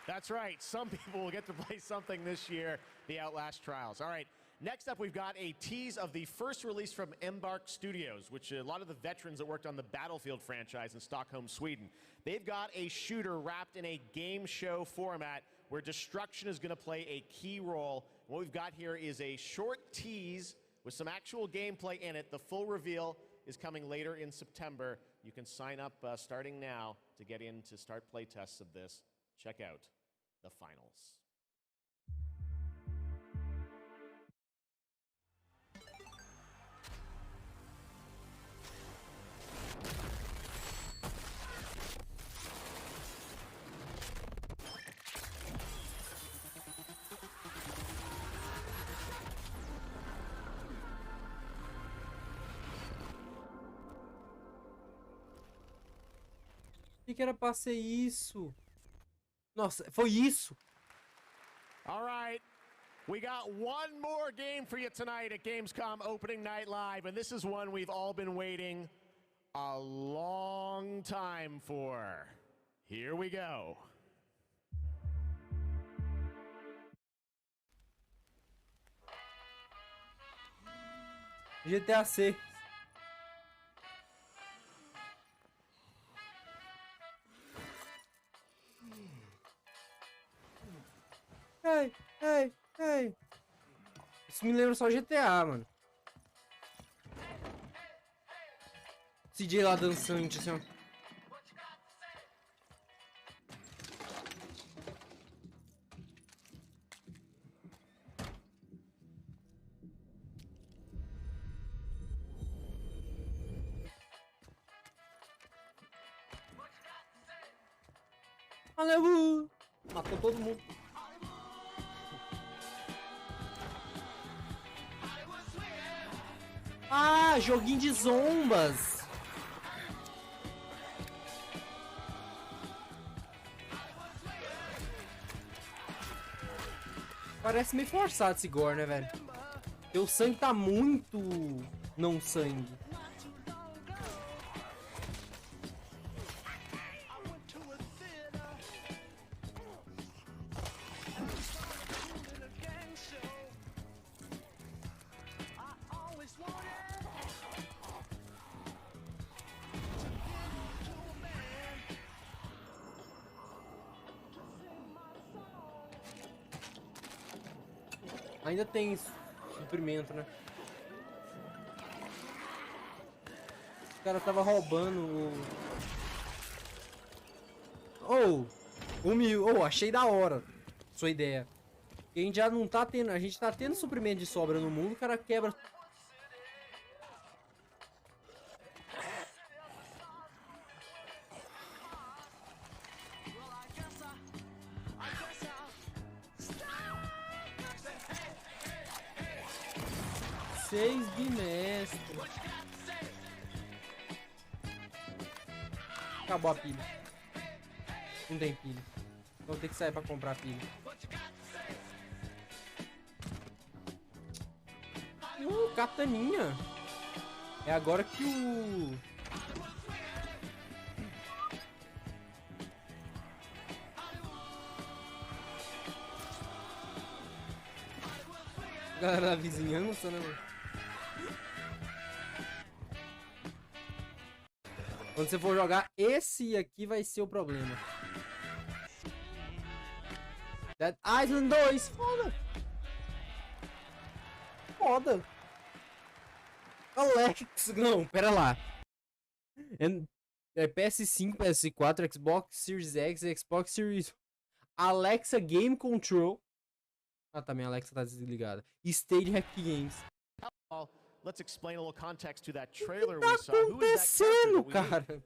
Speaker 4: That's right. Some people will get to play something this year, the Outlast Trials. All right. Next up, we've got a tease of the first release from Embark Studios, which a lot of the veterans that worked on the Battlefield franchise in Stockholm, Sweden. They've got a shooter wrapped in a game show format where destruction is going to play a key role. What we've got here is a short tease with some actual gameplay in it. The full reveal is coming later in September. You can sign up starting now to get in to start playtests of this. Check out the finals.
Speaker 2: O que era pra ser isso? Nossa, foi isso?
Speaker 4: All right. We got one more game for you tonight at Gamescom Opening Night Live, and this is one we've all been waiting a long time for. Here we go.
Speaker 2: GTA 6. Ei, ei, ei. Isso me lembra só GTA, mano. CJ lá dançante, assim, ó. Valeu! Matou todo mundo. Ah, joguinho de zombas. Parece meio forçado esse gore, né, velho? Porque o sangue tá muito não sangue. Ainda tem suprimento, né? O cara tava roubando o... achei da hora sua ideia. A gente já não tá tendo... A gente tá tendo suprimento de sobra no mundo, o cara quebra... Seis bimestres. Acabou a pilha. Não tem pilha. Vou ter que sair pra comprar pilha. Kataninha. É agora que o... Galera da vizinhança, né, mano? Quando você for jogar, esse aqui vai ser o problema. Dead Island 2, foda! Foda! Alex, não, pera lá. É PS5, PS4, Xbox Series X, Xbox Series... Alexa Game Control. Ah, também a Alexa tá desligada. Stage Hack Games.
Speaker 4: Let's explain a little context to that trailer
Speaker 2: we saw. Who is that cara?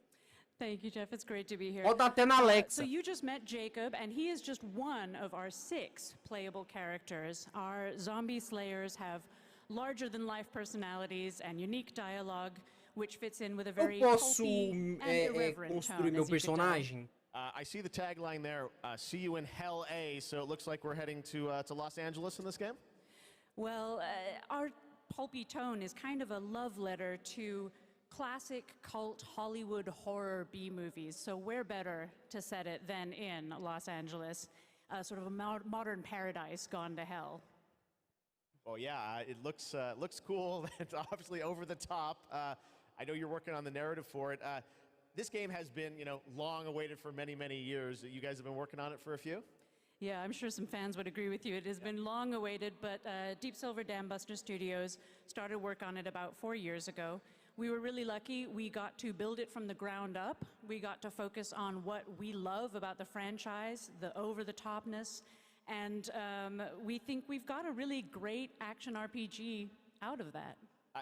Speaker 11: Thank you, Jeff. It's great to be here.
Speaker 2: Bota até na Alexa.
Speaker 11: So you just met Jacob, and he is just one of our 6 playable characters. Our zombie slayers have larger-than-life personalities and unique dialogue, which fits in with a very pulpy and irreverent tone,
Speaker 2: meu personagem?
Speaker 4: I see the tagline there, see you in Hell A, so it looks like we're heading to Los Angeles in this game?
Speaker 11: Well, our pulpy tone is kind of a love letter to classic cult Hollywood horror B-movies, so where better to set it than in Los Angeles, sort of a modern paradise gone to hell.
Speaker 4: Well, yeah, it looks cool. It's obviously over the top. I know you're working on the narrative for it. This game has been, long awaited for many, many years. You guys have been working on it for a few?
Speaker 11: Yeah, I'm sure some fans would agree with you. It has been long awaited, but Deep Silver Dambuster Studios started work on it about 4 years ago. We were really lucky. We got to build it from the ground up. We got to focus on what we love about the franchise, the over-the-topness, and we think we've got a really great action RPG out of that.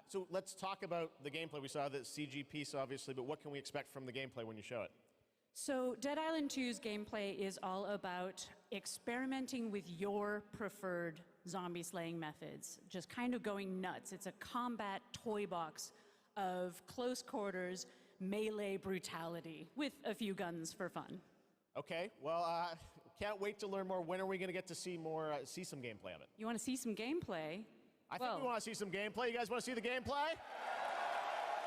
Speaker 4: So let's talk about the gameplay. We saw the CG piece, obviously, but what can we expect from the gameplay when you show it?
Speaker 11: So Dead Island 2's gameplay is all about experimenting with your preferred zombie slaying methods, just kind of going nuts. It's a combat toy box of close quarters, melee brutality with a few guns for fun.
Speaker 4: Okay, well, Can't wait to learn more. When are we going to get to see more, see some gameplay of it?
Speaker 11: You want to see some gameplay?
Speaker 4: I think we want to see some gameplay. You guys want to see the gameplay?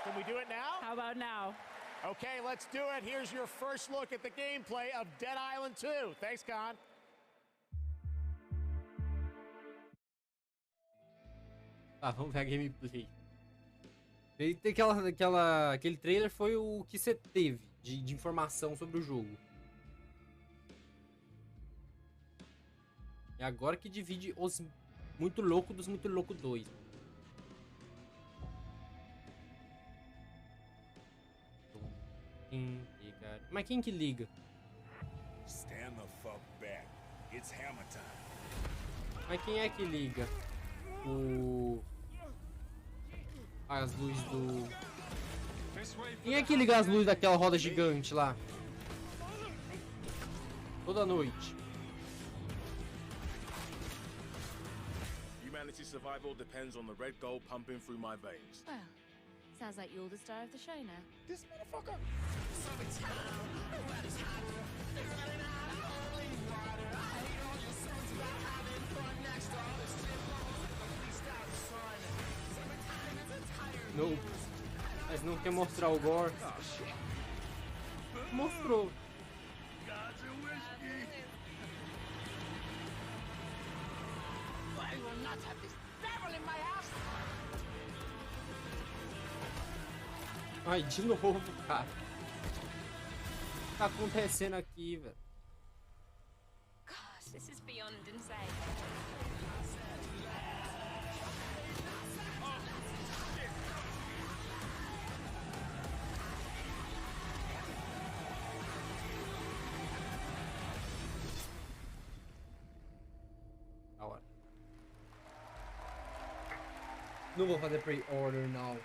Speaker 4: Can we do it now?
Speaker 11: How about now?
Speaker 4: Okay, let's do it. Here's your first look at the gameplay of Dead Island 2. Thanks, Con.
Speaker 2: Tá, vamos ver a gameplay. Aquele trailer foi o que você teve de informação sobre o jogo. É agora que divide os muito louco dos muito louco 2. Mas quem que liga?
Speaker 24: Stand the fuck back. It's hammer time.
Speaker 2: Mas quem é que liga? As luzes do... Quem é que liga as luzes daquela roda gigante lá? Toda noite.
Speaker 24: Humanity's survival depends on the red gold pumping through my veins.
Speaker 13: Well, sounds like you're the star of the show now.
Speaker 24: This motherfucker.
Speaker 2: Não. Mas não quer mostrar o gore. Mostrou. Ai, de novo, cara. O que tá acontecendo aqui, velho?
Speaker 13: Gosh, this is beyond insane.
Speaker 2: Da hora. Não vou fazer pre-order, não.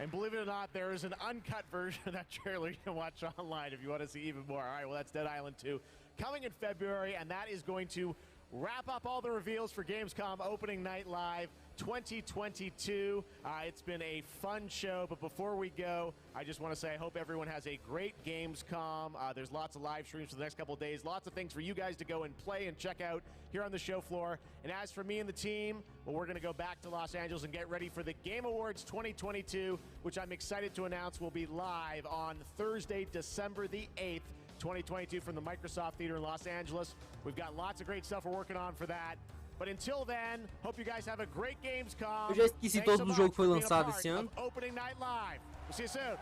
Speaker 4: And believe it or not, there is an uncut version of that trailer you can watch online if you want to see even more. All right, well, that's Dead Island 2 coming in February, and that is going to wrap up all the reveals for Gamescom Opening Night Live 2022. It's been a fun show, but before we go, I just want to say I hope everyone has a great Gamescom. There's lots of live streams for the next couple of days, lots of things for you guys to go and play and check out here on the show floor. And as for me and the team, well, we're going to go back to Los Angeles and get ready for the Game Awards 2022, which I'm excited to announce will be live on Thursday, December the 8th, 2022 from the Microsoft Theater in Los Angeles. We've got lots of great stuff we're working on for that. But until then, hope you guys have a great Gamescom.
Speaker 2: Eu já esqueci todo o jogo que foi lançado esse ano.
Speaker 4: Opening Night Live. We'll see you soon.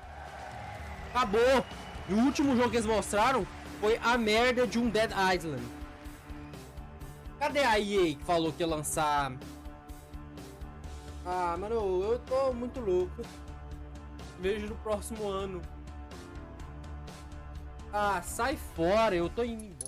Speaker 2: Acabou. E o último jogo que eles mostraram foi a merda de um Dead Island. Cadê a EA que falou que ia lançar? Ah, mano, eu tô muito louco. Vejo no próximo ano. Ah, sai fora, eu tô indo embora.